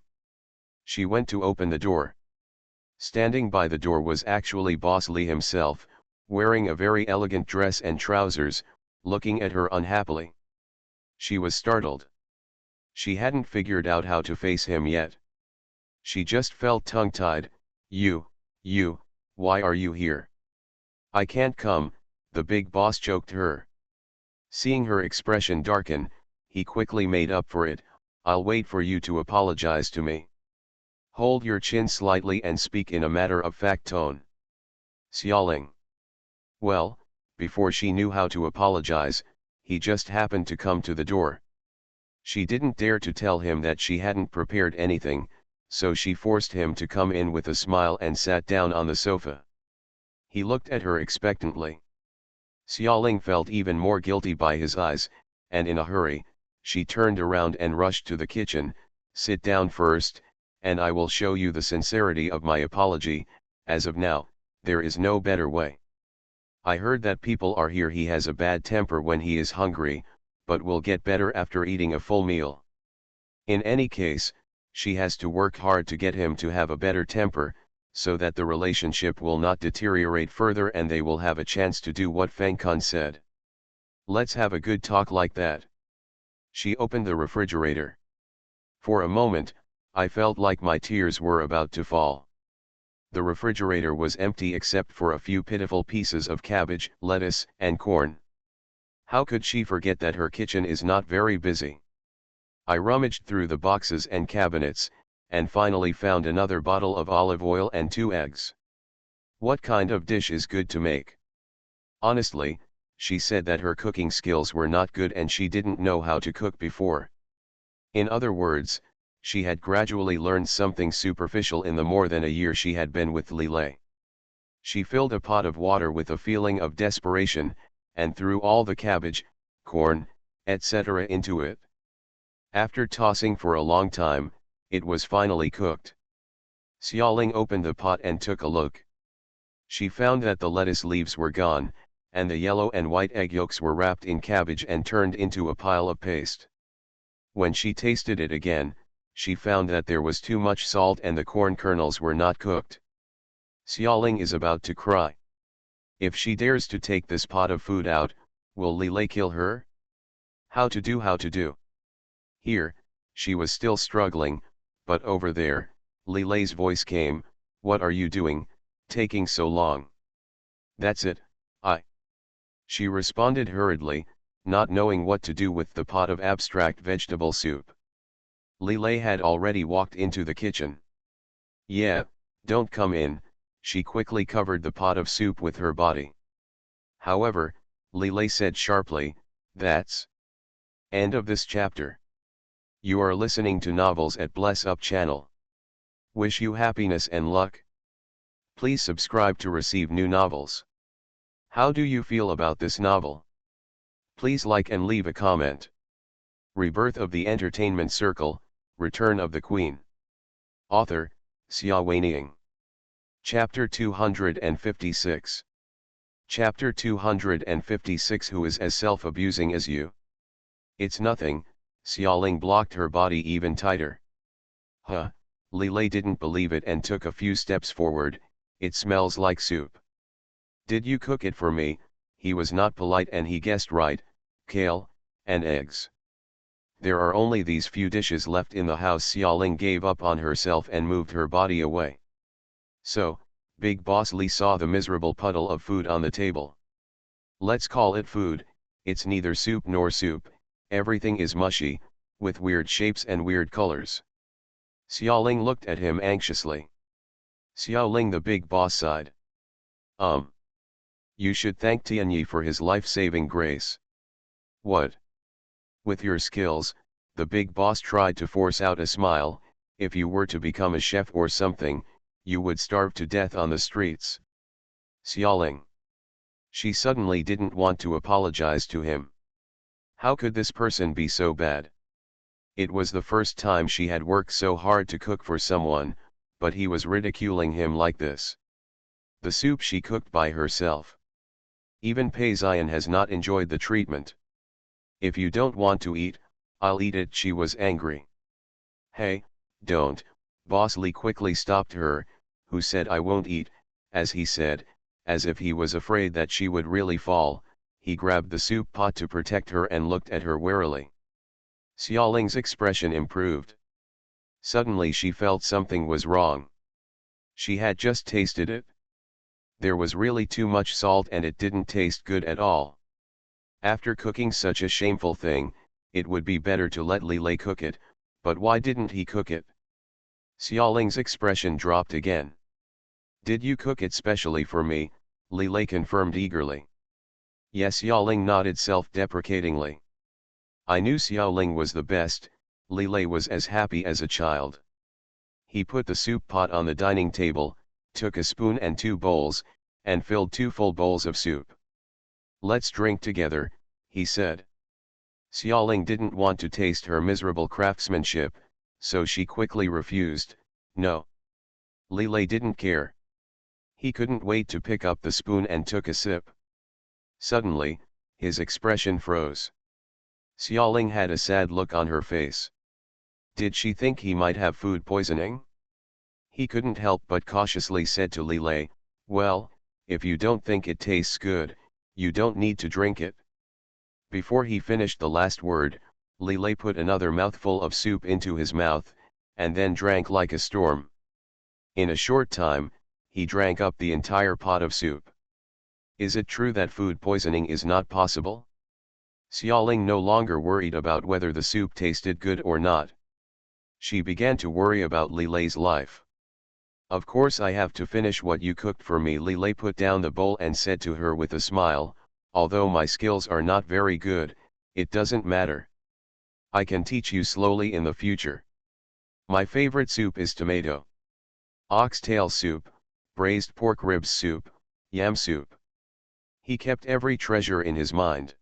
She went to open the door. Standing by the door was actually Boss Li himself, wearing a very elegant dress and trousers, looking at her unhappily. She was startled. She hadn't figured out how to face him yet. She just felt tongue-tied. You, why are you here? I can't come, the big boss choked her. Seeing her expression darken, he quickly made up for it. I'll wait for you to apologize to me. Hold your chin slightly and speak in a matter-of-fact tone. Xiaoling. Well, before she knew how to apologize, he just happened to come to the door. She didn't dare to tell him that she hadn't prepared anything, so she forced him to come in with a smile and sat down on the sofa. He looked at her expectantly. Xiaoling felt even more guilty by his eyes, and in a hurry, she turned around and rushed to the kitchen. Sit down first, and I will show you the sincerity of my apology. As of now, there is no better way. I heard that people are here he has a bad temper when he is hungry, but will get better after eating a full meal. In any case, she has to work hard to get him to have a better temper, so that the relationship will not deteriorate further and they will have a chance to do what Feng Kun said. Let's have a good talk like that. She opened the refrigerator. For a moment, I felt like my tears were about to fall. The refrigerator was empty except for a few pitiful pieces of cabbage, lettuce, and corn. How could she forget that her kitchen is not very busy? I rummaged through the boxes and cabinets, and finally found another bottle of olive oil and 2 eggs. What kind of dish is good to make? Honestly, she said that her cooking skills were not good and she didn't know how to cook before. In other words, she had gradually learned something superficial in the more than a year she had been with Li Lei. She filled a pot of water with a feeling of desperation, and threw all the cabbage, corn, etc. into it. After tossing for a long time, it was finally cooked. Xiaoling opened the pot and took a look. She found that the lettuce leaves were gone, and the yellow and white egg yolks were wrapped in cabbage and turned into a pile of paste. When she tasted it again, she found that there was too much salt and the corn kernels were not cooked. Xiaoling is about to cry. If she dares to take this pot of food out, will Li Lei kill her? How to do? Here, she was still struggling, but over there, Li Lei's voice came, what are you doing, taking so long? That's it, She responded hurriedly, not knowing what to do with the pot of abstract vegetable soup. Li Lei had already walked into the kitchen. Yeah, don't come in, she quickly covered the pot of soup with her body. However, Li Lei said sharply, that's end of this chapter. You are listening to Novels at Bless Up channel. Wish you happiness and luck. Please subscribe to receive new novels. How do you feel about this novel? Please like and leave a comment. Rebirth of the Entertainment Circle, Return of the Queen. Author, Xia Weiniang. Chapter 256. Chapter 256 Who is as self-abusing as you? It's nothing, Xiaoling blocked her body even tighter. Huh, Lilei didn't believe it and took a few steps forward. It smells like soup. Did you cook it for me? He was not polite and he guessed right, kale, and eggs. There are only these few dishes left in the house. Xiaoling gave up on herself and moved her body away. So, Big Boss Li saw the miserable puddle of food on the table. Let's call it food, it's neither soup nor soup, everything is mushy, with weird shapes and weird colors. Xiaoling looked at him anxiously. Xiaoling, the Big Boss sighed. You should thank Tianyi for his life-saving grace. What? With your skills, the Big Boss tried to force out a smile. If you were to become a chef or something, you would starve to death on the streets. Xiaoling. She suddenly didn't want to apologize to him. How could this person be so bad? It was the first time she had worked so hard to cook for someone, but he was ridiculing him like this. The soup she cooked by herself. Even Pei Xian has not enjoyed the treatment. If you don't want to eat, I'll eat it. She was angry. Hey, don't, Boss Li quickly stopped her, who said I won't eat. As he said, as if he was afraid that she would really fall, he grabbed the soup pot to protect her and looked at her warily. Xiaoling's expression improved. Suddenly she felt something was wrong. She had just tasted it. There was really too much salt and it didn't taste good at all. After cooking such a shameful thing, it would be better to let Lilei cook it, but why didn't he cook it? Xiaoling's expression dropped again. Did you cook it specially for me? Lilei confirmed eagerly. Yes, Xiaoling nodded self-deprecatingly. I knew Xiaoling was the best. Lilei was as happy as a child. He put the soup pot on the dining table, took a spoon and 2 bowls, and filled 2 full bowls of soup. Let's drink together, he said. Xiaoling didn't want to taste her miserable craftsmanship, so she quickly refused. No. Lilei didn't care. He couldn't wait to pick up the spoon and took a sip. Suddenly, his expression froze. Xiaoling had a sad look on her face. Did she think he might have food poisoning? He couldn't help but cautiously said to Lilei, well, if you don't think it tastes good, you don't need to drink it. Before he finished the last word, Lilei put another mouthful of soup into his mouth, and then drank like a storm. In a short time, he drank up the entire pot of soup. Is it true that food poisoning is not possible? Xiaoling no longer worried about whether the soup tasted good or not. She began to worry about Lilei's life. Of course I have to finish what you cooked for me. Lilei put down the bowl and said to her with a smile, although my skills are not very good, it doesn't matter. I can teach you slowly in the future. My favorite soup is tomato. Oxtail soup, braised pork ribs soup, yam soup. He kept every treasure in his mind.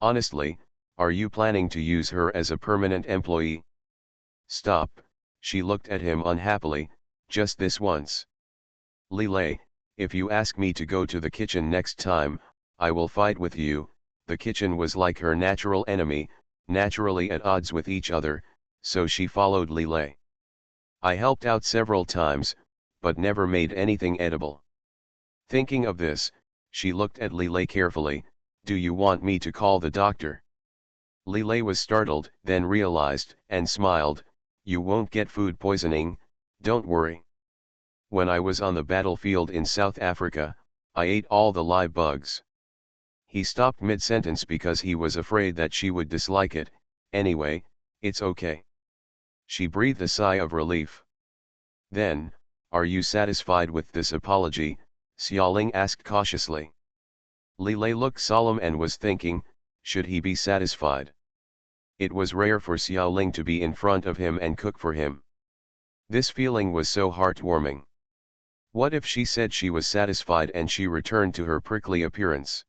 Honestly, are you planning to use her as a permanent employee? Stop, she looked at him unhappily, just this once. Lilei, if you ask me to go to the kitchen next time, I will fight with you. The kitchen was like her natural enemy, naturally at odds with each other, so she followed Lilei. I helped out several times, but never made anything edible. Thinking of this, she looked at Lilei carefully. Do you want me to call the doctor? Lilei was startled, then realized, and smiled, you won't get food poisoning, don't worry. When I was on the battlefield in South Africa, I ate all the live bugs. He stopped mid-sentence because he was afraid that she would dislike it. Anyway, it's okay. She breathed a sigh of relief. Then, are you satisfied with this apology? Xiaoling asked cautiously. Lilei looked solemn and was thinking, should he be satisfied? It was rare for Xiaoling to be in front of him and cook for him. This feeling was so heartwarming. What if she said she was satisfied and she returned to her prickly appearance?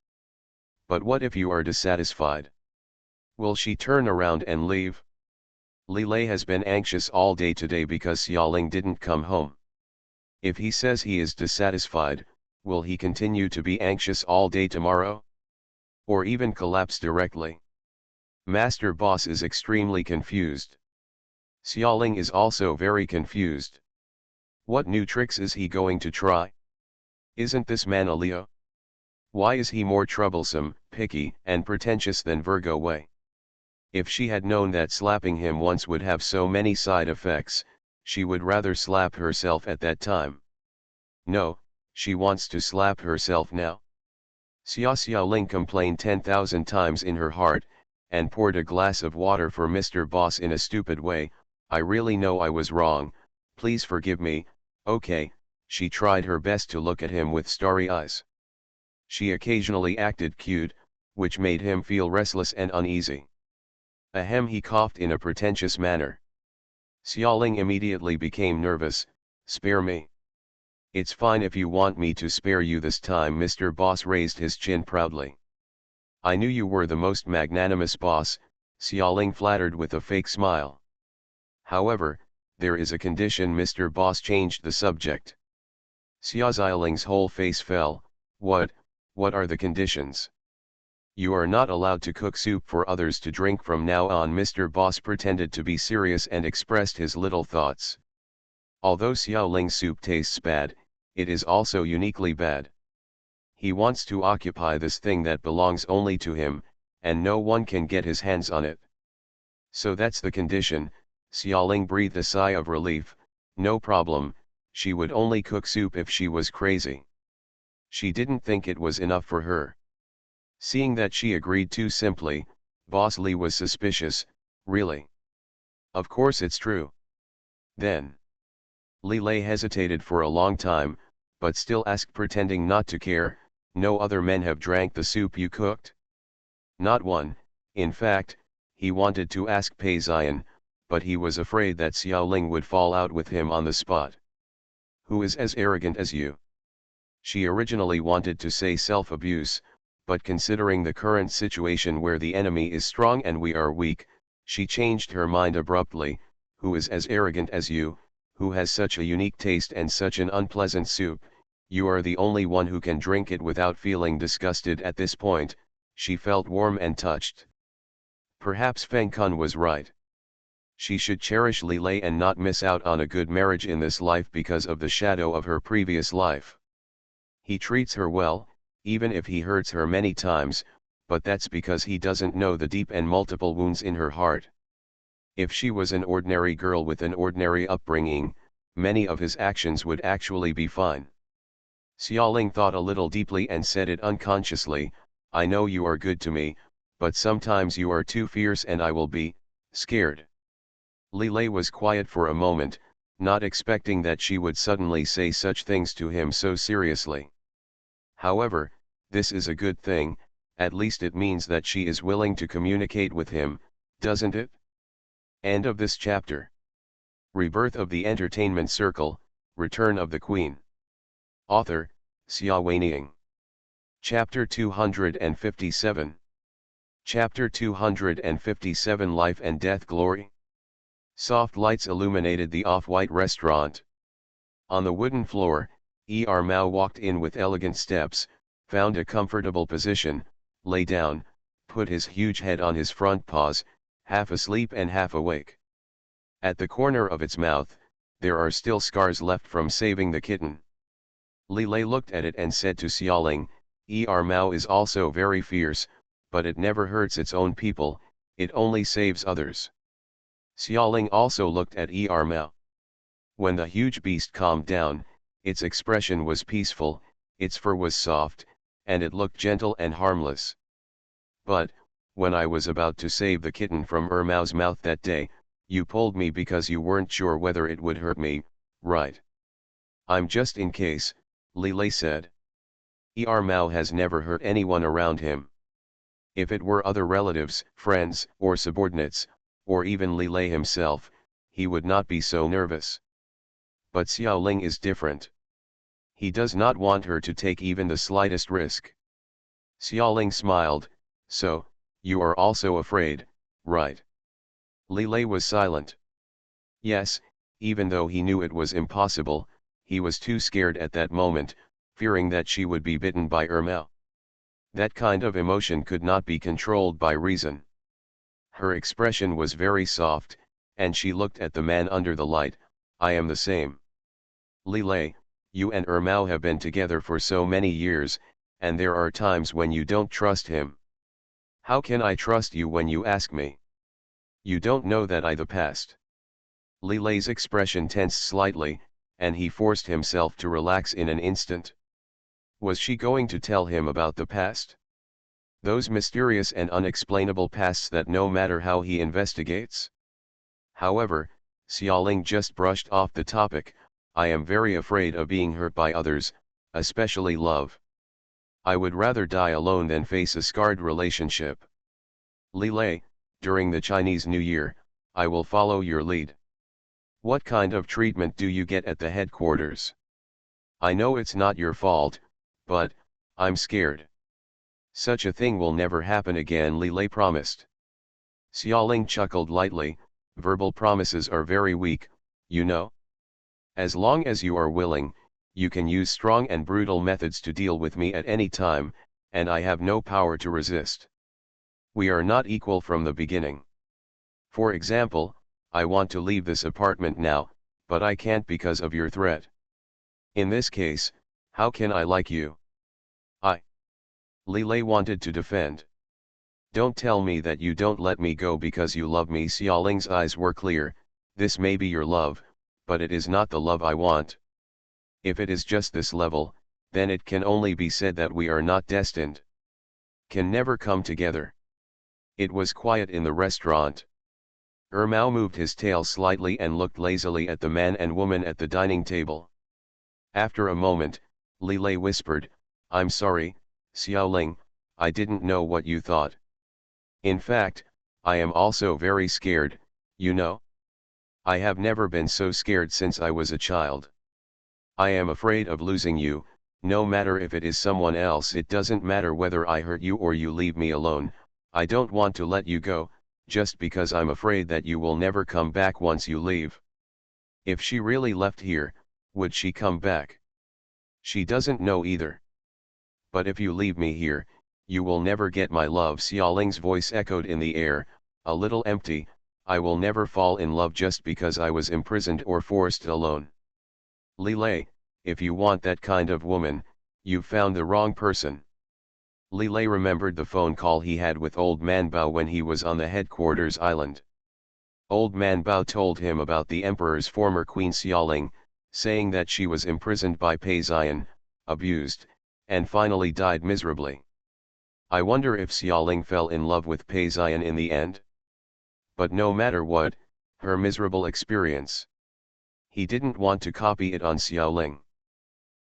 But what if you are dissatisfied? Will she turn around and leave? Lilei has been anxious all day today because Xiaoling didn't come home. If he says he is dissatisfied, Will he continue to be anxious all day tomorrow? Or even collapse directly? Master Boss is extremely confused. Xiaoling is also very confused. What new tricks is he going to try? Isn't this man a Leo? Why is he more troublesome, picky, and pretentious than Virgo Wei? If she had known that slapping him once would have so many side effects, she would rather slap herself at that time. No, she wants to slap herself now. Xiaoling complained 10,000 times in her heart, and poured a glass of water for Mr. Boss in a stupid way. I really know I was wrong, please forgive me. Okay. She tried her best to look at him with starry eyes. She occasionally acted cute, which made him feel restless and uneasy. Ahem, he coughed in a pretentious manner. Xiaoling immediately became nervous. Spare me. It's fine if you want me to spare you this time. Mr. Boss raised his chin proudly. I knew you were the most magnanimous boss, Xiaoling flattered with a fake smile. However, there is a condition. Mr. Boss changed the subject. Xiaoling's whole face fell. What are the conditions? You are not allowed to cook soup for others to drink from now on. Mr. Boss pretended to be serious and expressed his little thoughts. Although Xiaoling's soup tastes bad, it is also uniquely bad. He wants to occupy this thing that belongs only to him, and no one can get his hands on it. So that's the condition. Xiaoling breathed a sigh of relief. No problem, she would only cook soup if she was crazy. She didn't think it was enough for her. Seeing that she agreed too simply, Boss Li was suspicious. Really? Of course it's true. Then. Li Lei hesitated for a long time, but still asked, pretending not to care, no other men have drank the soup you cooked? Not one. In fact, he wanted to ask Pei Xian, but he was afraid that Xiaoling would fall out with him on the spot. Who is as arrogant as you? She originally wanted to say self-abuse, but considering the current situation where the enemy is strong and we are weak, she changed her mind abruptly. Who is as arrogant as you, who has such a unique taste and such an unpleasant soup? You are the only one who can drink it without feeling disgusted. At this point, she felt warm and touched. Perhaps Feng Kun was right. She should cherish Li Lei and not miss out on a good marriage in this life because of the shadow of her previous life. He treats her well, even if he hurts her many times, but that's because he doesn't know the deep and multiple wounds in her heart. If she was an ordinary girl with an ordinary upbringing, many of his actions would actually be fine. Xiaoling thought a little deeply and said it unconsciously, I know you are good to me, but sometimes you are too fierce and I will be scared. Li Lei was quiet for a moment, not expecting that she would suddenly say such things to him so seriously. However, this is a good thing, at least it means that she is willing to communicate with him, doesn't it? End of this chapter. Rebirth of the Entertainment Circle, Return of the Queen. Author, Xia Weining. Chapter 257. Chapter 257 Life and Death Glory. Soft lights illuminated the off-white restaurant. On the wooden floor, Mao walked in with elegant steps, found a comfortable position, lay down, put his huge head on his front paws, half asleep and half awake. At the corner of its mouth, there are still scars left from saving the kitten. Li Lei looked at it and said to Xiaoling, Mao is also very fierce, but it never hurts its own people, it only saves others. Xiaoling also looked at Mao. When the huge beast calmed down, its expression was peaceful, its fur was soft, and it looked gentle and harmless. But, when I was about to save the kitten from Mao's mouth that day, you pulled me because you weren't sure whether it would hurt me, right? I'm just in case, Li Lei said. Mao has never hurt anyone around him. If it were other relatives, friends, or subordinates, or even Li Lei himself, he would not be so nervous. But Xiaoling is different. He does not want her to take even the slightest risk. Xiaoling smiled, so, you are also afraid, right? Li Lei was silent. Yes, even though he knew it was impossible, he was too scared at that moment, fearing that she would be bitten by Irma. That kind of emotion could not be controlled by reason. Her expression was very soft, and she looked at the man under the light. I am the same. Lilei, you and Irma have been together for so many years, and there are times when you don't trust him. How can I trust you when you ask me? You don't know that I the past. Lilei's expression tensed slightly, and he forced himself to relax in an instant. Was she going to tell him about the past? Those mysterious and unexplainable pasts that no matter how he investigates? However, Xiaoling just brushed off the topic. I am very afraid of being hurt by others, especially love. I would rather die alone than face a scarred relationship. Lilei, during the Chinese New Year, I will follow your lead. What kind of treatment do you get at the headquarters? I know it's not your fault, but I'm scared. Such a thing will never happen again, Lilei promised. Xiaoling chuckled lightly. Verbal promises are very weak, you know. As long as you are willing, you can use strong and brutal methods to deal with me at any time, and I have no power to resist. We are not equal from the beginning. For example, I want to leave this apartment now, but I can't because of your threat. In this case, how can I like you? Lilei wanted to defend. Don't tell me that you don't let me go because you love me. Xiaoling's eyes were clear. This may be your love, but it is not the love I want. If it is just this level, then it can only be said that we are not destined. Can never come together. It was quiet in the restaurant. Ermao moved his tail slightly and looked lazily at the man and woman at the dining table. After a moment, Lilei whispered, I'm sorry, Xiaoling, I didn't know what you thought. In fact, I am also very scared, you know? I have never been so scared since I was a child. I am afraid of losing you, no matter if it is someone else. It doesn't matter whether I hurt you or you leave me alone. I don't want to let you go, just because I'm afraid that you will never come back once you leave. If she really left here, would she come back? She doesn't know either. But if you leave me here, you will never get my love. Xiaoling's voice echoed in the air, a little empty. I will never fall in love just because I was imprisoned or forced alone. Lilei, if you want that kind of woman, you've found the wrong person. Lilei remembered the phone call he had with Old Man Bao when he was on the headquarters island. Old Man Bao told him about the emperor's former queen Xiaoling, saying that she was imprisoned by Pei Xian, abused, and finally died miserably. I wonder if Xiaoling fell in love with Pei Xian in the end? But no matter what, her miserable experience. He didn't want to copy it on Xiaoling.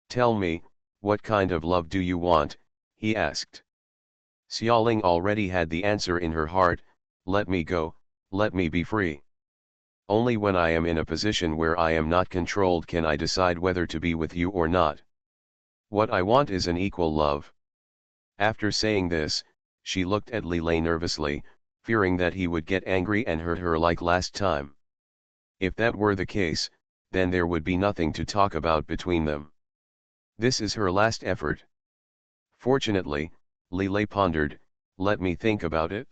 Tell me, what kind of love do you want? He asked. Xiaoling already had the answer in her heart. Let me go, let me be free. Only when I am in a position where I am not controlled can I decide whether to be with you or not. What I want is an equal love. After saying this, she looked at Lilei nervously, fearing that he would get angry and hurt her like last time. If that were the case, then there would be nothing to talk about between them. This is her last effort. Fortunately, Lilei pondered, let me think about it.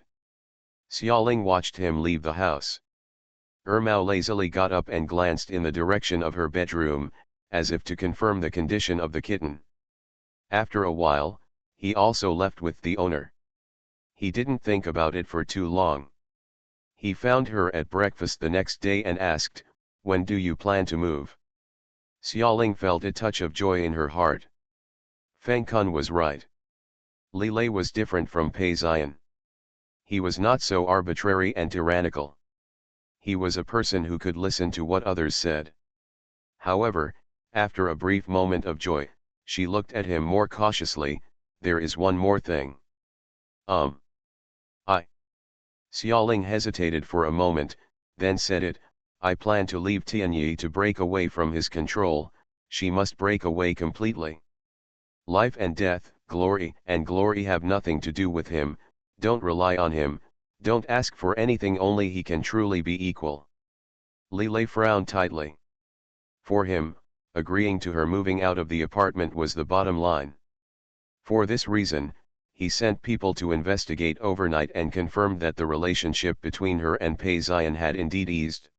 Xiaoling watched him leave the house. Ermao lazily got up and glanced in the direction of her bedroom, as if to confirm the condition of the kitten. After a while, he also left with the owner. He didn't think about it for too long. He found her at breakfast the next day and asked, when do you plan to move? Xiaoling felt a touch of joy in her heart. Feng Kun was right. Lilei was different from Pei Xian. He was not so arbitrary and tyrannical. He was a person who could listen to what others said. However, after a brief moment of joy, she looked at him more cautiously. There is one more thing. Xiaoling hesitated for a moment, then said it, I plan to leave Tianyi to break away from his control. She must break away completely. Life and death, glory and glory have nothing to do with him. Don't rely on him, don't ask for anything, only he can truly be equal. Lilei frowned tightly. For him, agreeing to her moving out of the apartment was the bottom line. For this reason, he sent people to investigate overnight and confirmed that the relationship between her and Pei Ziyan had indeed eased.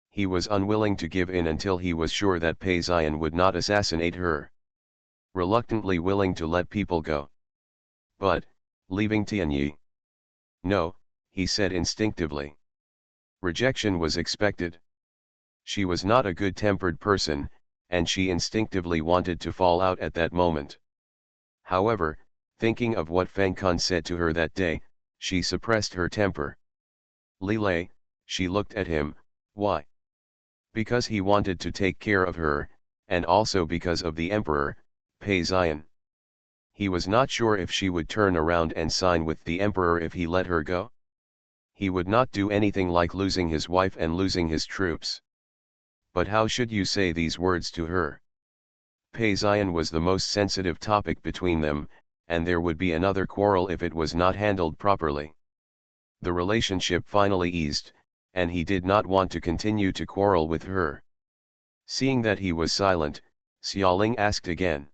He was unwilling to give in until he was sure that Pei Ziyan would not assassinate her. Reluctantly willing to let people go. But, leaving Tianyi? No, he said instinctively. Rejection was expected. She was not a good-tempered person, and she instinctively wanted to fall out at that moment. However, thinking of what Feng Kun said to her that day, she suppressed her temper. Li Lei, she looked at him, why? Because he wanted to take care of her, and also because of the emperor, Pei Ziyan. He was not sure if she would turn around and sign with the emperor if he let her go. He would not do anything like losing his wife and losing his troops. But how should you say these words to her? Pei Ziyan was the most sensitive topic between them, and there would be another quarrel if it was not handled properly. The relationship finally eased, and he did not want to continue to quarrel with her. Seeing that he was silent, Xiaoling asked again.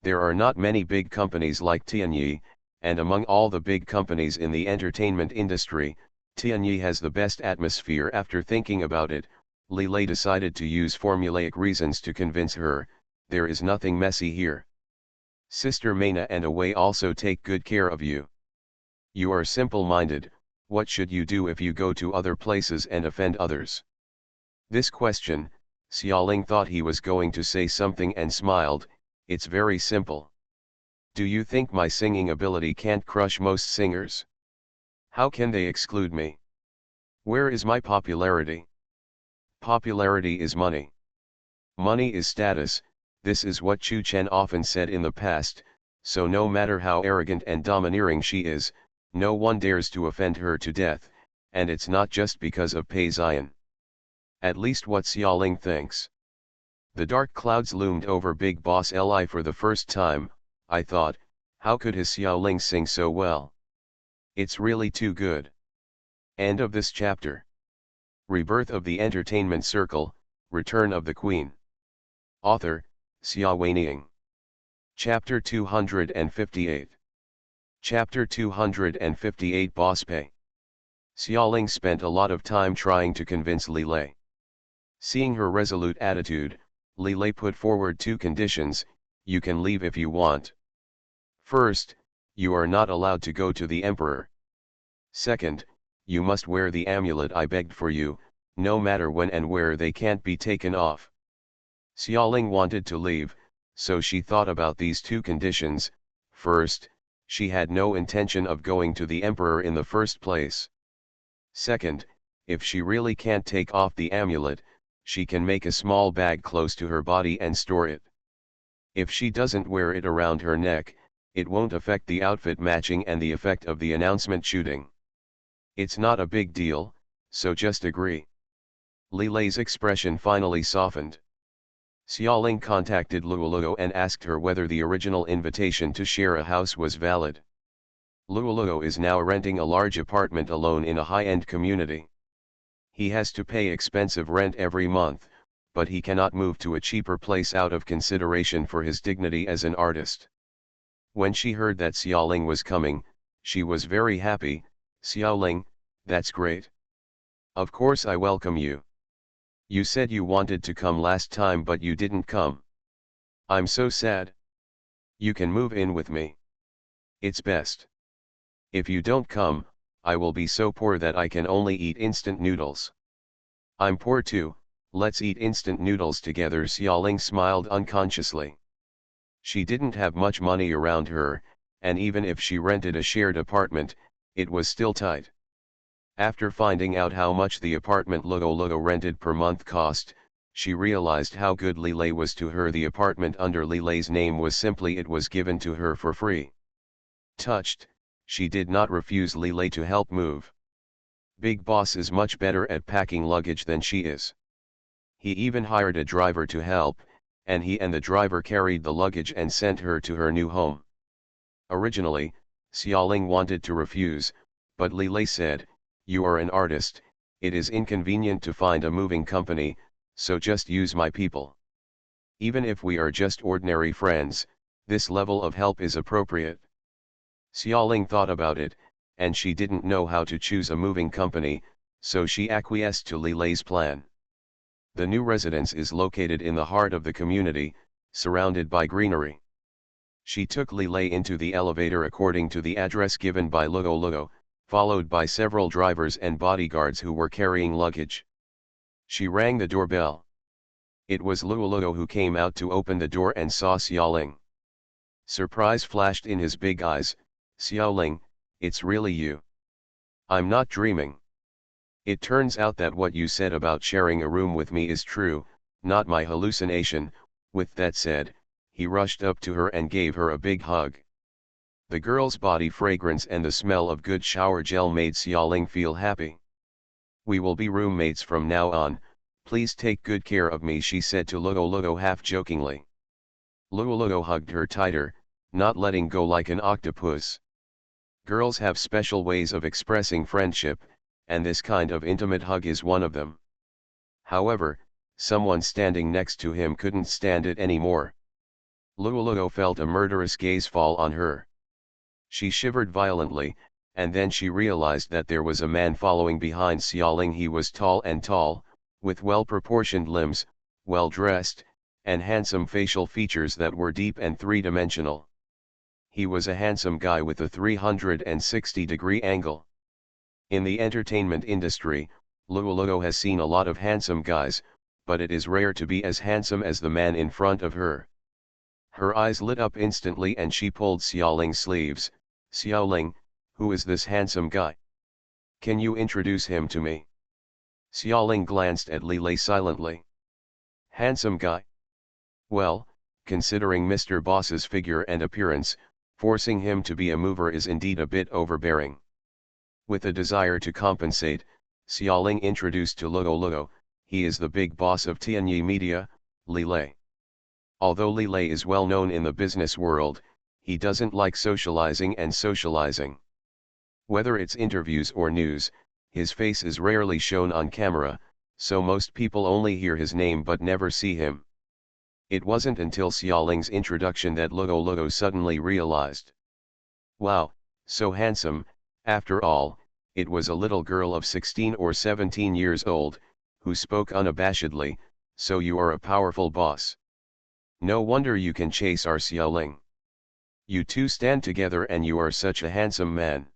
There are not many big companies like Tianyi, and among all the big companies in the entertainment industry, Tianyi has the best atmosphere. After thinking about it, Li Lei decided to use formulaic reasons to convince her, there is nothing messy here. Sister Maina and Awei also take good care of you. You are simple-minded, what should you do if you go to other places and offend others? This question, Xiaoling thought he was going to say something and smiled, it's very simple. Do you think my singing ability can't crush most singers? How can they exclude me? Where is my popularity? Popularity is money. Money is status, this is what Chu Chen often said in the past, so no matter how arrogant and domineering she is, no one dares to offend her to death, and it's not just because of Pei Ziyan. At least what Xiaoling thinks. The dark clouds loomed over Big Boss Li for the first time. I thought, how could his Xiaoling sing so well? It's really too good. End of this chapter. Rebirth of the Entertainment Circle, Return of the Queen. Author, Xia Weining. Chapter 258. Chapter 258 Boss Pei. Xiaoling spent a lot of time trying to convince Li Lei. Seeing her resolute attitude, Li Lei put forward two conditions: you can leave if you want. First, you are not allowed to go to the emperor. Second, you must wear the amulet I begged for you, no matter when and where they can't be taken off. Xiaoling wanted to leave, so she thought about these two conditions. First, she had no intention of going to the emperor in the first place. Second, if she really can't take off the amulet, she can make a small bag close to her body and store it. If she doesn't wear it around her neck, it won't affect the outfit matching and the effect of the announcement shooting. It's not a big deal, so just agree. Li Lei's expression finally softened. Xiaoling contacted Luoluo and asked her whether the original invitation to share a house was valid. Luoluo is now renting a large apartment alone in a high-end community. He has to pay expensive rent every month, but he cannot move to a cheaper place out of consideration for his dignity as an artist. When she heard that Xiaoling was coming, she was very happy. Xiaoling, that's great. Of course I welcome you. You said you wanted to come last time but you didn't come. I'm so sad. You can move in with me. It's best. If you don't come, I will be so poor that I can only eat instant noodles. I'm poor too, let's eat instant noodles together. Xiaoling smiled unconsciously. She didn't have much money around her, and even if she rented a shared apartment, it was still tight. After finding out how much the apartment Luoluo rented per month cost, she realized how good Li Lei was to her. The apartment under Li Lei's name was simply it was given to her for free. Touched, she did not refuse Li Lei to help move. Big Boss is much better at packing luggage than she is. He even hired a driver to help, and he and the driver carried the luggage and sent her to her new home. Originally, Xiaoling wanted to refuse, but Li Lei said, you are an artist, it is inconvenient to find a moving company, so just use my people. Even if we are just ordinary friends, this level of help is appropriate. Xiaoling thought about it, and she didn't know how to choose a moving company, so she acquiesced to Li Lei's plan. The new residence is located in the heart of the community, surrounded by greenery. She took Li Lei into the elevator according to the address given by Luo Luo, followed by several drivers and bodyguards who were carrying luggage. She rang the doorbell. It was Luo Luo who came out to open the door and saw Xiaoling. Surprise flashed in his big eyes. "Xiaoling, it's really you. I'm not dreaming. It turns out that what you said about sharing a room with me is true, not my hallucination." With that said, he rushed up to her and gave her a big hug. The girl's body fragrance and the smell of good shower gel made Xiaoling feel happy. "We will be roommates from now on, please take good care of me," she said to Luo Luo half-jokingly. Luo Luo hugged her tighter, not letting go like an octopus. Girls have special ways of expressing friendship, and this kind of intimate hug is one of them. However, someone standing next to him couldn't stand it anymore. Luo Luo felt a murderous gaze fall on her. She shivered violently, and then she realized that there was a man following behind Xiaoling. He was tall, with well-proportioned limbs, well-dressed, and handsome facial features that were deep and three-dimensional. He was a handsome guy with a 360-degree angle. In the entertainment industry, Luo Luo has seen a lot of handsome guys, but it is rare to be as handsome as the man in front of her. Her eyes lit up instantly and she pulled Xiaoling's sleeves. "Xiaoling, who is this handsome guy? Can you introduce him to me?" Xiaoling glanced at Li Lei silently. "Handsome guy? Well, considering Mr. Boss's figure and appearance, forcing him to be a mover is indeed a bit overbearing." With a desire to compensate, Xiaoling introduced to Luo Luo, "He is the big boss of Tianyi Media, Li Lei." Although Li Lei is well known in the business world, he doesn't like socializing and socializing. Whether it's interviews or news, his face is rarely shown on camera, so most people only hear his name but never see him. It wasn't until Xiaoling's introduction that Luo Luo suddenly realized. Wow, so handsome. After all, it was a little girl of 16 or 17 years old, who spoke unabashedly, "So you are a powerful boss. No wonder you can chase our Xiaoling. You two stand together and you are such a handsome man.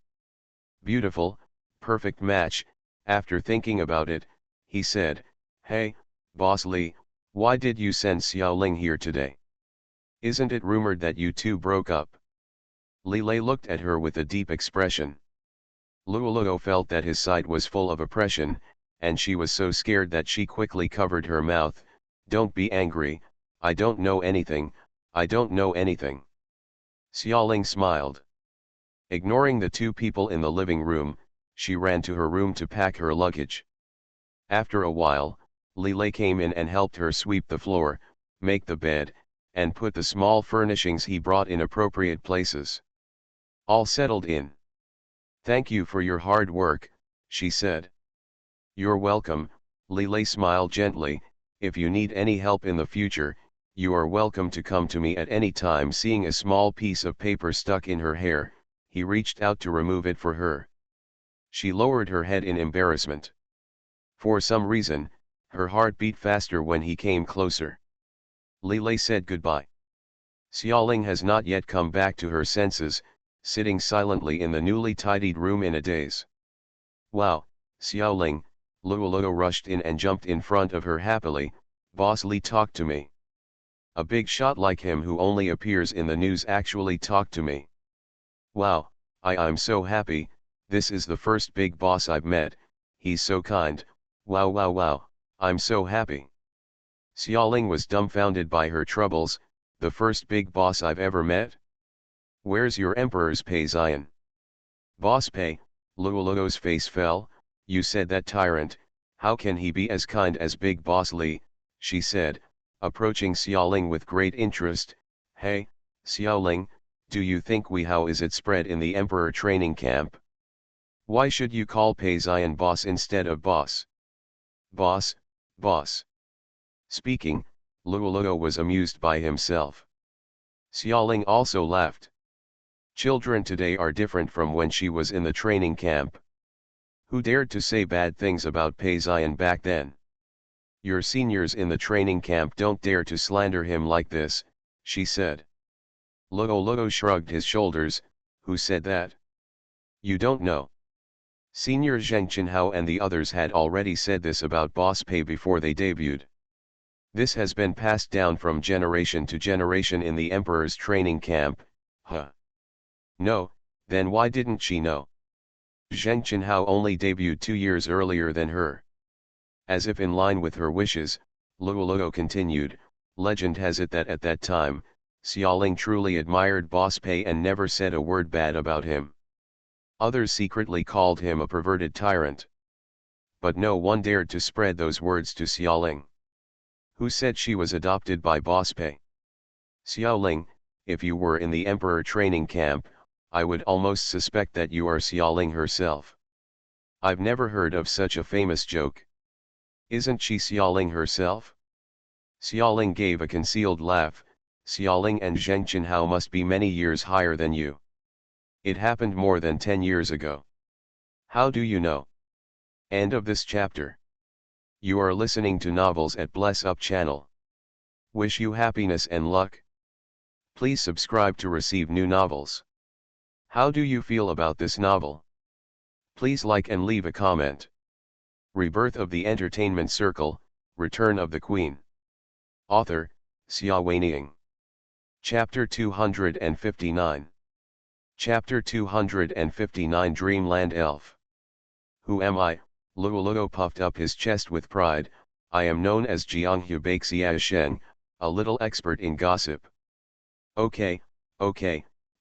Beautiful, perfect match." After thinking about it, he said, "Hey, Boss Li, why did you send Xiaoling here today? Isn't it rumored that you two broke up?" Li Lei looked at her with a deep expression. Luo Luo felt that his side was full of oppression, and she was so scared that she quickly covered her mouth. "Don't be angry, I don't know anything, I don't know anything." Xiaoling smiled. Ignoring the two people in the living room, she ran to her room to pack her luggage. After a while, Li Lei came in and helped her sweep the floor, make the bed, and put the small furnishings he brought in appropriate places. "All settled in. Thank you for your hard work," she said. "You're welcome," Li Lei smiled gently. "If you need any help in the future, you are welcome to come to me at any time." Seeing a small piece of paper stuck in her hair, he reached out to remove it for her. She lowered her head in embarrassment. For some reason, her heart beat faster when he came closer. Li Lei said goodbye. Xiaoling has not yet come back to her senses, sitting silently in the newly tidied room in a daze. "Wow, Xiaoling," Luo Luo rushed in and jumped in front of her happily. "Boss Li talked to me. A big shot like him who only appears in the news actually talked to me. Wow, I'm so happy. This is the first big boss I've met. He's so kind. Wow wow wow, I'm so happy." Xiaoling was dumbfounded by her troubles. "The first big boss I've ever met? Where's your Emperor's Pei Zion?" "Boss Pei," Luo Luo's face fell. "You said that tyrant, how can he be as kind as Big Boss Li?" she said, approaching Xiaoling with great interest. "Hey, Xiaoling, do you think how is it spread in the Emperor training camp? Why should you call Pei Zion boss instead of boss? Boss, boss." Speaking, Luoluo was amused by himself. Xiaoling also laughed. Children today are different from when she was in the training camp. Who dared to say bad things about Pei Ziyan back then? Your seniors in the training camp don't dare to slander him like this, she said. Luoluo shrugged his shoulders. Who said that? You don't know. Senior Zheng Qinhao and the others had already said this about Boss Pei before they debuted. This has been passed down from generation to generation in the Emperor's training camp, huh? No, then why didn't she know? Zheng Qinhao only debuted 2 years earlier than her. As if in line with her wishes, Luoluo continued, legend has it that at that time, Xiaoling truly admired Boss Pei and never said a word bad about him. Others secretly called him a perverted tyrant. But no one dared to spread those words to Xiaoling. Who said she was adopted by Boss Pei? Xiaoling, if you were in the Emperor training camp, I would almost suspect that you are Xiaoling herself. I've never heard of such a famous joke. Isn't she Xiaoling herself? Xiaoling gave a concealed laugh. Xiaoling and Zheng Qinhao must be many years higher than you. It happened more than 10 years ago. How do you know? End of this chapter. You are listening to Novels at Bless Up channel. Wish you happiness and luck. Please subscribe to receive new novels. How do you feel about this novel? Please like and leave a comment. Rebirth of the Entertainment Circle, Return of the Queen. Author, Xia Weining. Chapter 259. Chapter 259 Dreamland Elf. Who am I? Luoluo puffed up his chest with pride. I am known as Jianghu Baixiaosheng, a little expert in gossip. Okay,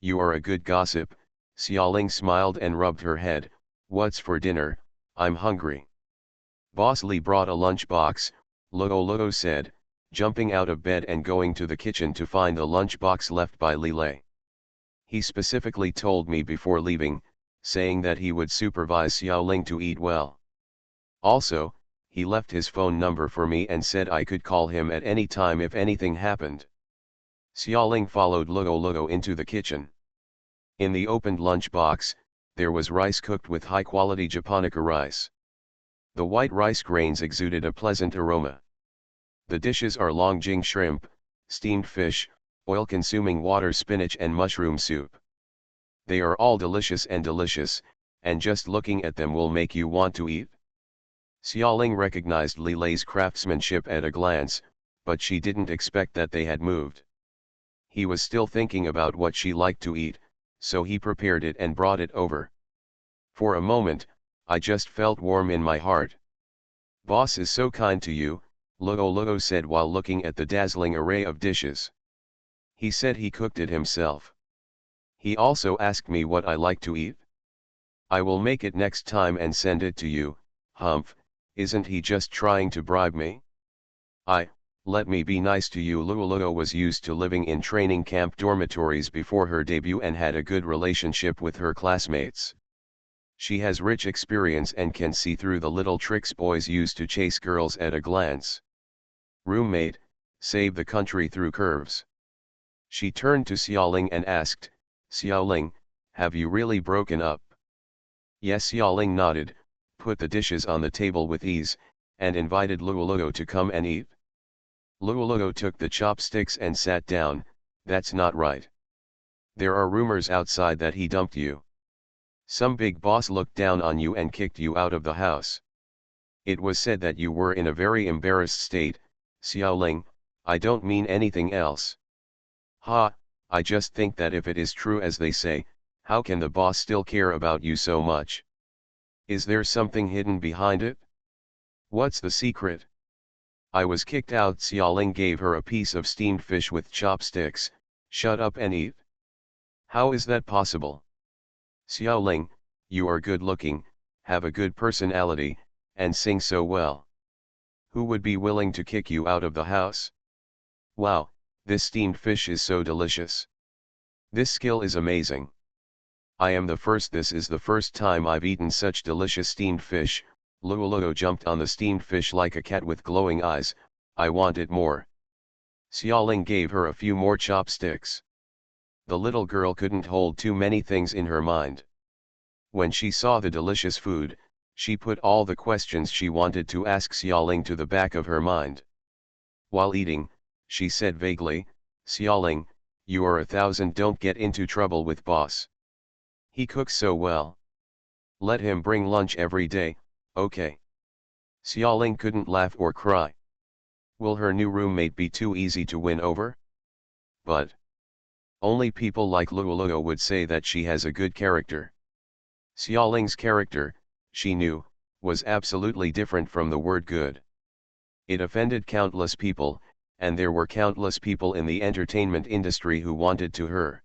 you are a good gossip. Xiaoling smiled and rubbed her head. What's for dinner? I'm hungry. Boss Li brought a lunchbox, Luoluo said, jumping out of bed and going to the kitchen to find the lunchbox left by Li Lei. He specifically told me before leaving, saying that he would supervise Xiaoling to eat well. Also, he left his phone number for me and said I could call him at any time if anything happened. Xiaoling followed Luoluo into the kitchen. In the opened lunchbox, there was rice cooked with high-quality japonica rice. The white rice grains exuded a pleasant aroma. The dishes are longjing shrimp, steamed fish, oil-consuming water spinach and mushroom soup. They are all delicious, and just looking at them will make you want to eat. Xiaoling recognized Li Lei's craftsmanship at a glance, but she didn't expect that they had moved. He was still thinking about what she liked to eat, so he prepared it and brought it over. For a moment, I just felt warm in my heart. Boss is so kind to you, Luoluo said while looking at the dazzling array of dishes. He said he cooked it himself. He also asked me what I like to eat. I will make it next time and send it to you. Humph, isn't he just trying to bribe me? Let me be nice to you. Luoluo was used to living in training camp dormitories before her debut and had a good relationship with her classmates. She has rich experience and can see through the little tricks boys use to chase girls at a glance. Roommate, save the country through curves. She turned to Xiaoling and asked, Xiaoling, have you really broken up? Yes. Xiaoling nodded, put the dishes on the table with ease, and invited Luoluo to come and eat. Luoluo took the chopsticks and sat down. That's not right. There are rumors outside that he dumped you. Some big boss looked down on you and kicked you out of the house. It was said that you were in a very embarrassed state. Xiaoling, I don't mean anything else. I just think that if it is true as they say, how can the boss still care about you so much? Is there something hidden behind it? What's the secret? I was kicked out. Xiaoling gave her a piece of steamed fish with chopsticks. Shut up and eat. How is that possible? Xiaoling, you are good looking, have a good personality, and sing so well. Who would be willing to kick you out of the house? Wow, this steamed fish is so delicious. This skill is amazing. I am the first. This is the first time I've eaten such delicious steamed fish. Luoluo jumped on the steamed fish like a cat with glowing eyes. I want it more. Xiaoling gave her a few more chopsticks. The little girl couldn't hold too many things in her mind. When she saw the delicious food, she put all the questions she wanted to ask Xiaoling to the back of her mind. While eating, she said vaguely, "Xiaoling, you are 1,000, don't get into trouble with boss. He cooks so well. Let him bring lunch every day, okay?" Xiaoling couldn't laugh or cry. Will her new roommate be too easy to win over? But only people like Luoluo would say that she has a good character. Xiaoling's character, she knew, was absolutely different from the word good. It offended countless people, and there were countless people in the entertainment industry who wanted to her.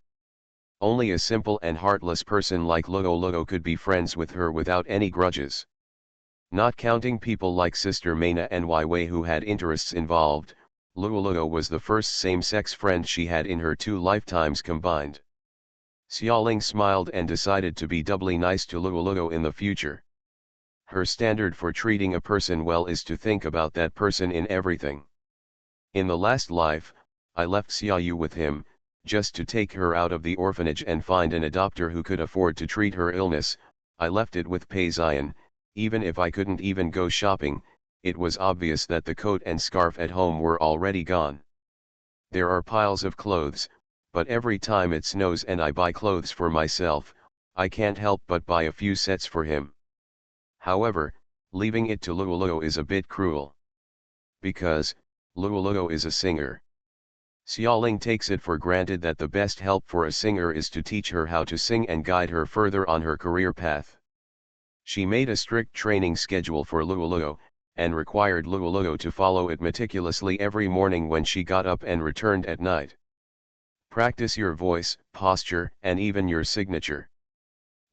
Only a simple and heartless person like Luoluo could be friends with her without any grudges. Not counting people like Sister Maina and Wei who had interests involved, Luoluo was the first same-sex friend she had in her 2 lifetimes combined. Xiaoling smiled and decided to be doubly nice to Luoluo in the future. Her standard for treating a person well is to think about that person in everything. In the last life, I left Xiaoyu with him, just to take her out of the orphanage and find an adopter who could afford to treat her illness. I left it with Pei Zion. Even if I couldn't even go shopping, it was obvious that the coat and scarf at home were already gone. There are piles of clothes, but every time it snows and I buy clothes for myself, I can't help but buy a few sets for him. However, leaving it to Luoluo is a bit cruel. Because, Luoluo is a singer. Xiaoling takes it for granted that the best help for a singer is to teach her how to sing and guide her further on her career path. She made a strict training schedule for Luoluo, and required Luoluo to follow it meticulously every morning when she got up and returned at night. Practice your voice, posture, and even your signature.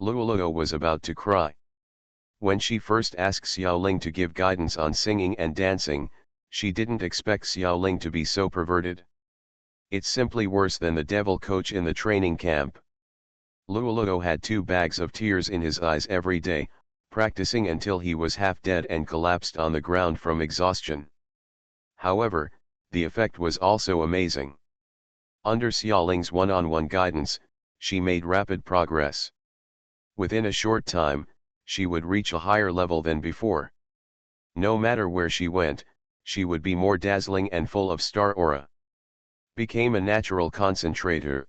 Luoluo was about to cry. When she first asked Xiaoling to give guidance on singing and dancing, she didn't expect Xiaoling to be so perverted. It's simply worse than the devil coach in the training camp. Luoluo had 2 bags of tears in his eyes every day, practicing until he was half dead and collapsed on the ground from exhaustion. However, the effect was also amazing. Under Xiaoling's one-on-one guidance, she made rapid progress. Within a short time, she would reach a higher level than before. No matter where she went, she would be more dazzling and full of star aura. Became a natural concentrator.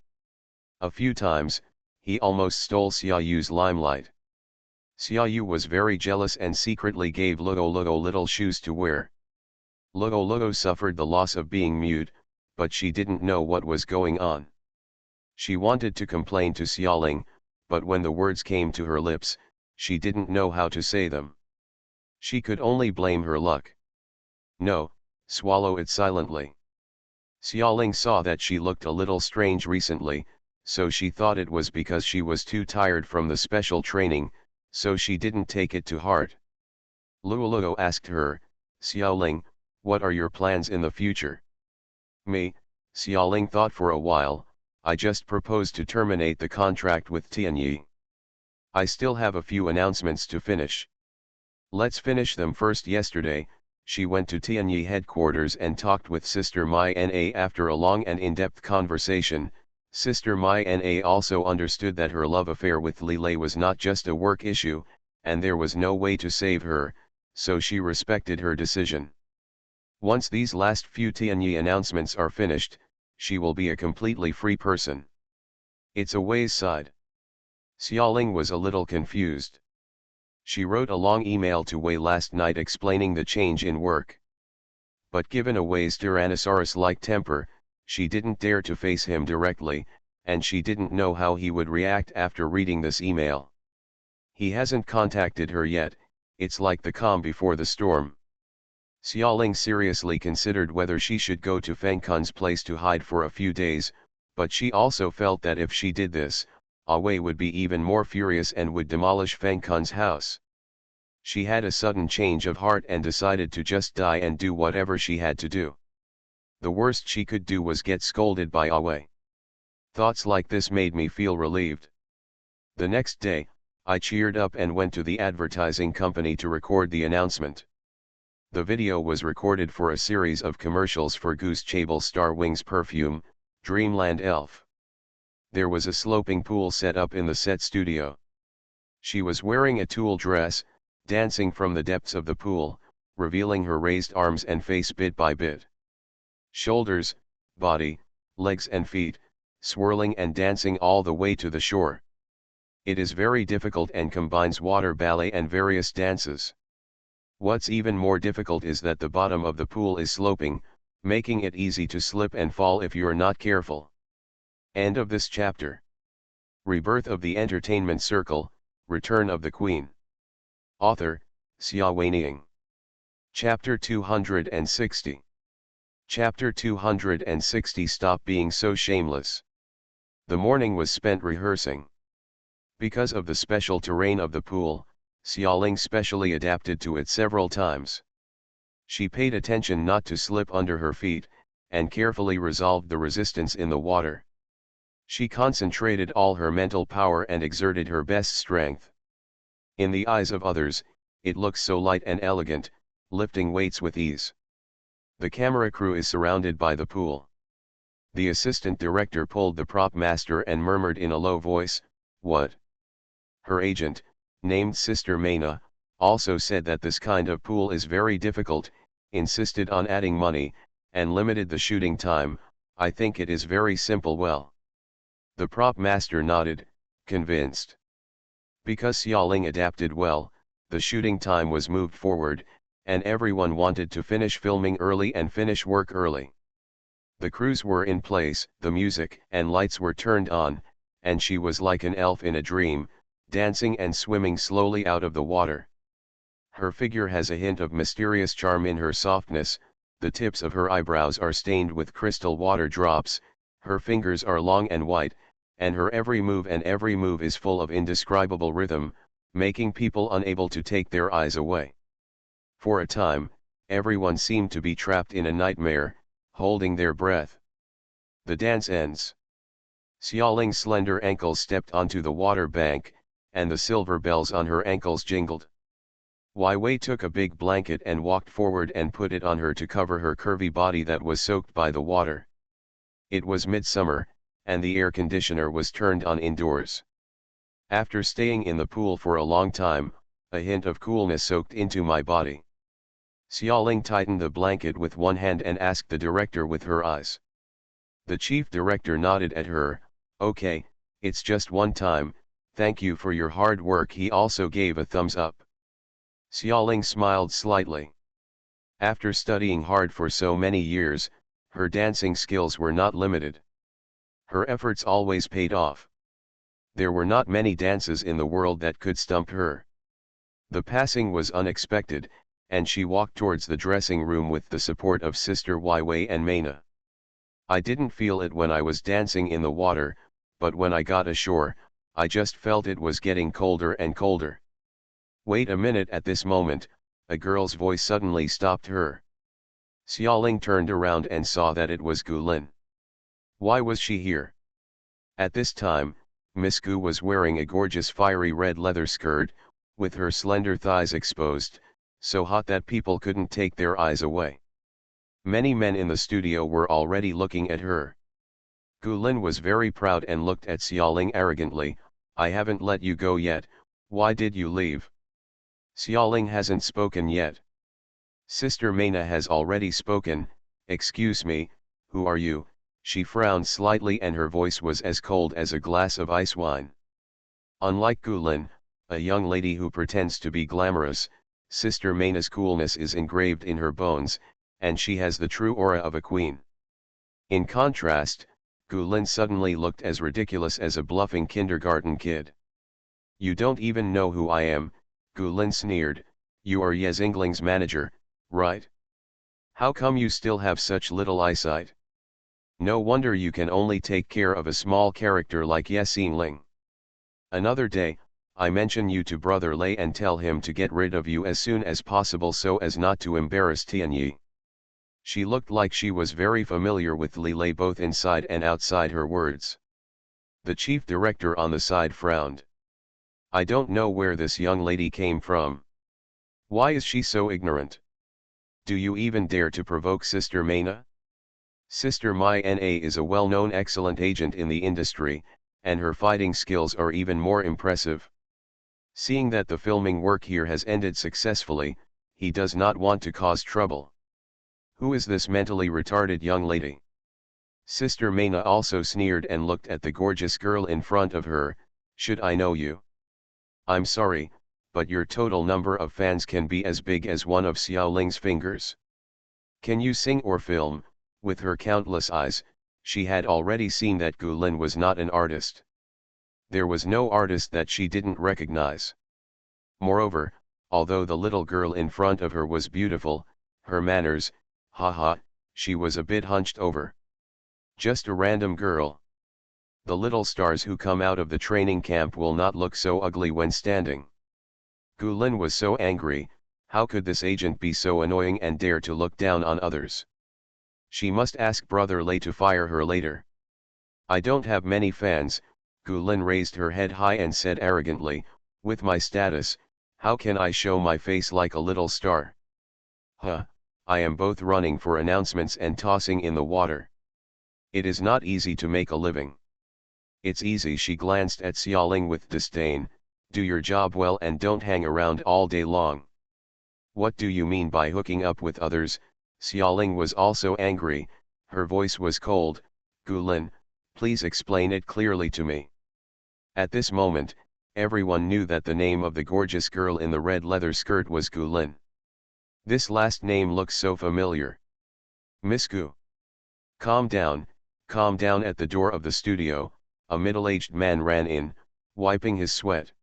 A few times, he almost stole Xiaoyu's limelight. Xiaoyu was very jealous and secretly gave Luoluo little shoes to wear. Luoluo suffered the loss of being mute, but she didn't know what was going on. She wanted to complain to Xiaoling, but when the words came to her lips, she didn't know how to say them. She could only blame her luck. No, swallow it silently. Xiaoling saw that she looked a little strange recently, so she thought it was because she was too tired from the special training, so she didn't take it to heart. Luoluo asked her, "Xiaoling, what are your plans in the future?" "Me," Xiaoling thought for a while, "I just proposed to terminate the contract with Tianyi. I still have a few announcements to finish. Let's finish them first." Yesterday, she went to Tianyi headquarters and talked with Sister Mai Na. After a long and in-depth conversation, Sister Mai Na also understood that her love affair with Li Lei was not just a work issue, and there was no way to save her, so she respected her decision. Once these last few Tianyi announcements are finished, she will be a completely free person. It's a Wei's side. Xiaoling was a little confused. She wrote a long email to Wei last night explaining the change in work. But given Wei's Tyrannosaurus-like temper, she didn't dare to face him directly, and she didn't know how he would react after reading this email. He hasn't contacted her yet, it's like the calm before the storm. Xiaoling seriously considered whether she should go to Feng Kun's place to hide for a few days, but she also felt that if she did this, Wei would be even more furious and would demolish Feng Kun's house. She had a sudden change of heart and decided to just die and do whatever she had to do. The worst she could do was get scolded by Wei. Thoughts like this made me feel relieved. The next day, I cheered up and went to the advertising company to record the announcement. The video was recorded for a series of commercials for Goose Chable Star Wings perfume, Dreamland Elf. There was a sloping pool set up in the set studio. She was wearing a tulle dress, dancing from the depths of the pool, revealing her raised arms and face bit by bit. Shoulders, body, legs and feet, swirling and dancing all the way to the shore. It is very difficult and combines water ballet and various dances. What's even more difficult is that the bottom of the pool is sloping, making it easy to slip and fall if you're not careful. End of this chapter. Rebirth of the Entertainment Circle, Return of the Queen. Author, Sci-fi Niang. Chapter 260. Chapter 260. Stop being so shameless. The morning was spent rehearsing. Because of the special terrain of the pool, Xiaoling specially adapted to it several times. She paid attention not to slip under her feet, and carefully resolved the resistance in the water. She concentrated all her mental power and exerted her best strength. In the eyes of others, it looks so light and elegant, lifting weights with ease. The camera crew is surrounded by the pool. The assistant director pulled the prop master and murmured in a low voice, "What?" Her agent, named Sister Maina, also said that this kind of pool is very difficult, insisted on adding money, and limited the shooting time. "I think it is very simple." Well. The prop master nodded, convinced. Because Xiaoling adapted well, the shooting time was moved forward, and everyone wanted to finish filming early and finish work early. The crews were in place, the music and lights were turned on, and she was like an elf in a dream, dancing and swimming slowly out of the water. Her figure has a hint of mysterious charm in her softness, the tips of her eyebrows are stained with crystal water drops, her fingers are long and white, and her every move is full of indescribable rhythm, making people unable to take their eyes away. For a time, everyone seemed to be trapped in a nightmare, holding their breath. The dance ends. Xiaoling's slender ankles stepped onto the water bank, and the silver bells on her ankles jingled. Wai Wei took a big blanket and walked forward and put it on her to cover her curvy body that was soaked by the water. It was midsummer, and the air conditioner was turned on indoors. After staying in the pool for a long time, a hint of coolness soaked into my body. Xiaoling tightened the blanket with one hand and asked the director with her eyes. The chief director nodded at her. "Okay, it's just one time, thank you for your hard work." He also gave a thumbs up. Xiaoling smiled slightly. After studying hard for so many years, her dancing skills were not limited. Her efforts always paid off. There were not many dances in the world that could stump her. The passing was unexpected, and she walked towards the dressing room with the support of Sister Wai Wei and Maina. "I didn't feel it when I was dancing in the water, but when I got ashore, I just felt it was getting colder and colder." "Wait a minute." At this moment, a girl's voice suddenly stopped her. Xiaoling turned around and saw that it was Gu Lin. Why was she here? At this time, Miss Gu was wearing a gorgeous fiery red leather skirt, with her slender thighs exposed, so hot that people couldn't take their eyes away. Many men in the studio were already looking at her. Gu Lin was very proud and looked at Xiaoling arrogantly. "I haven't let you go yet, why did you leave?" Xiaoling hasn't spoken yet. Sister Maina has already spoken. "Excuse me, who are you?" She frowned slightly and her voice was as cold as a glass of ice wine. Unlike Gu Lin, a young lady who pretends to be glamorous, Sister Maina's coolness is engraved in her bones, and she has the true aura of a queen. In contrast, Gu Lin suddenly looked as ridiculous as a bluffing kindergarten kid. "You don't even know who I am," Gu Lin sneered. "You are Ye Xingling's manager, right? How come you still have such little eyesight? No wonder you can only take care of a small character like Ye Xingling. Another day, I mention you to Brother Lei and tell him to get rid of you as soon as possible so as not to embarrass Tianyi." She looked like she was very familiar with Li Lei both inside and outside her words. The chief director on the side frowned. "I don't know where this young lady came from. Why is she so ignorant?" Do you even dare to provoke Sister Maina? Sister Maina is a well-known excellent agent in the industry, and her fighting skills are even more impressive. Seeing that the filming work here has ended successfully, he does not want to cause trouble. Who is this mentally retarded young lady? Sister Maina also sneered and looked at the gorgeous girl in front of her. Should I know you? I'm sorry, but your total number of fans can be as big as one of Xiaoling's fingers. Can you sing or film? With her countless eyes, she had already seen that Gu Lin was not an artist. There was no artist that she didn't recognize. Moreover, although the little girl in front of her was beautiful, her manners, haha, she was a bit hunched over. Just a random girl. The little stars who come out of the training camp will not look so ugly when standing. Gu Lin was so angry. How could this agent be so annoying and dare to look down on others? She must ask Brother Lei to fire her later. I don't have many fans, Gu Lin raised her head high and said arrogantly, with my status, how can I show my face like a little star? Huh, I am both running for announcements and tossing in the water. It is not easy to make a living. It's easy. She glanced at Xiaoling with disdain. Do your job well and don't hang around all day long. What do you mean by hooking up with others? Xiaoling was also angry, her voice was cold. Gu Lin, please explain it clearly to me. At this moment, everyone knew that the name of the gorgeous girl in the red leather skirt was Gu Lin. This last name looks so familiar. Miss Gu. Calm down. At the door of the studio, a middle-aged man ran in, wiping his sweat.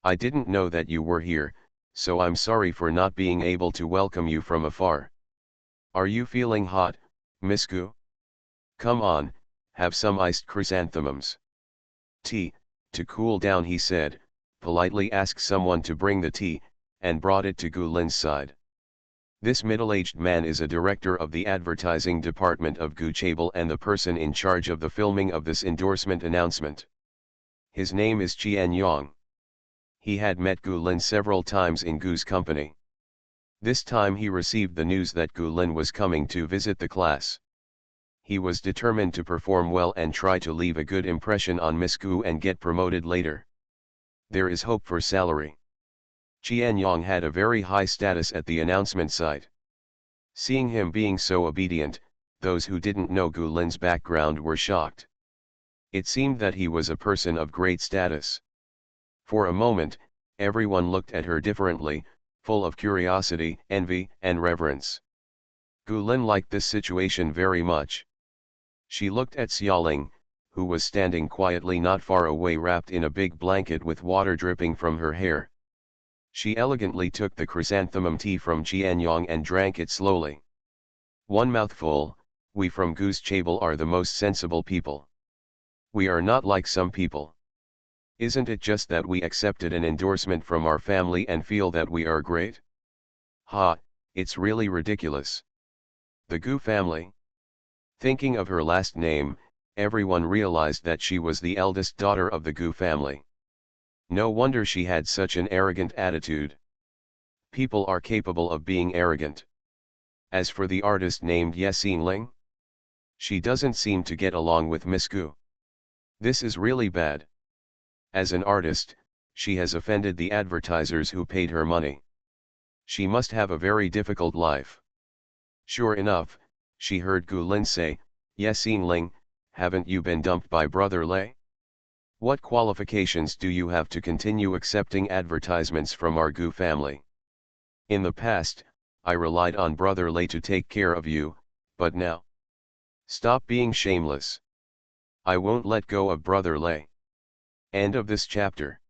I didn't know that you were here, so I'm sorry for not being able to welcome you from afar. Are you feeling hot, Miss Gu? Come on, have some iced chrysanthemums. Tea, to cool down, he said, politely asked someone to bring the tea, and brought it to Gu Lin's side. This middle-aged man is a director of the advertising department of Gu Chabel and the person in charge of the filming of this endorsement announcement. His name is Qian Yang. He had met Gu Lin several times in Gu's company. This time he received the news that Gu Lin was coming to visit the class. He was determined to perform well and try to leave a good impression on Miss Gu and get promoted later. There is hope for salary. Qian Yang had a very high status at the announcement site. Seeing him being so obedient, those who didn't know Gu Lin's background were shocked. It seemed that he was a person of great status. For a moment, everyone looked at her differently, full of curiosity, envy, and reverence. Gu Lin liked this situation very much. She looked at Xiaoling, who was standing quietly not far away wrapped in a big blanket with water dripping from her hair. She elegantly took the chrysanthemum tea from Qian Yang and drank it slowly. One mouthful. We from Gu's Chabel are the most sensible people. We are not like some people. Isn't it just that we accepted an endorsement from our family and feel that we are great? Ha, it's really ridiculous. The Gu family? Thinking of her last name, everyone realized that she was the eldest daughter of the Gu family. No wonder she had such an arrogant attitude. People are capable of being arrogant. As for the artist named Ye Xingling, she doesn't seem to get along with Miss Gu. This is really bad. As an artist, she has offended the advertisers who paid her money. She must have a very difficult life. Sure enough, she heard Gu Lin say, Ye Xingling, haven't you been dumped by Brother Lei? What qualifications do you have to continue accepting advertisements from our Gu family? In the past, I relied on Brother Lei to take care of you, but now? Stop being shameless. I won't let go of Brother Lei. End of this chapter.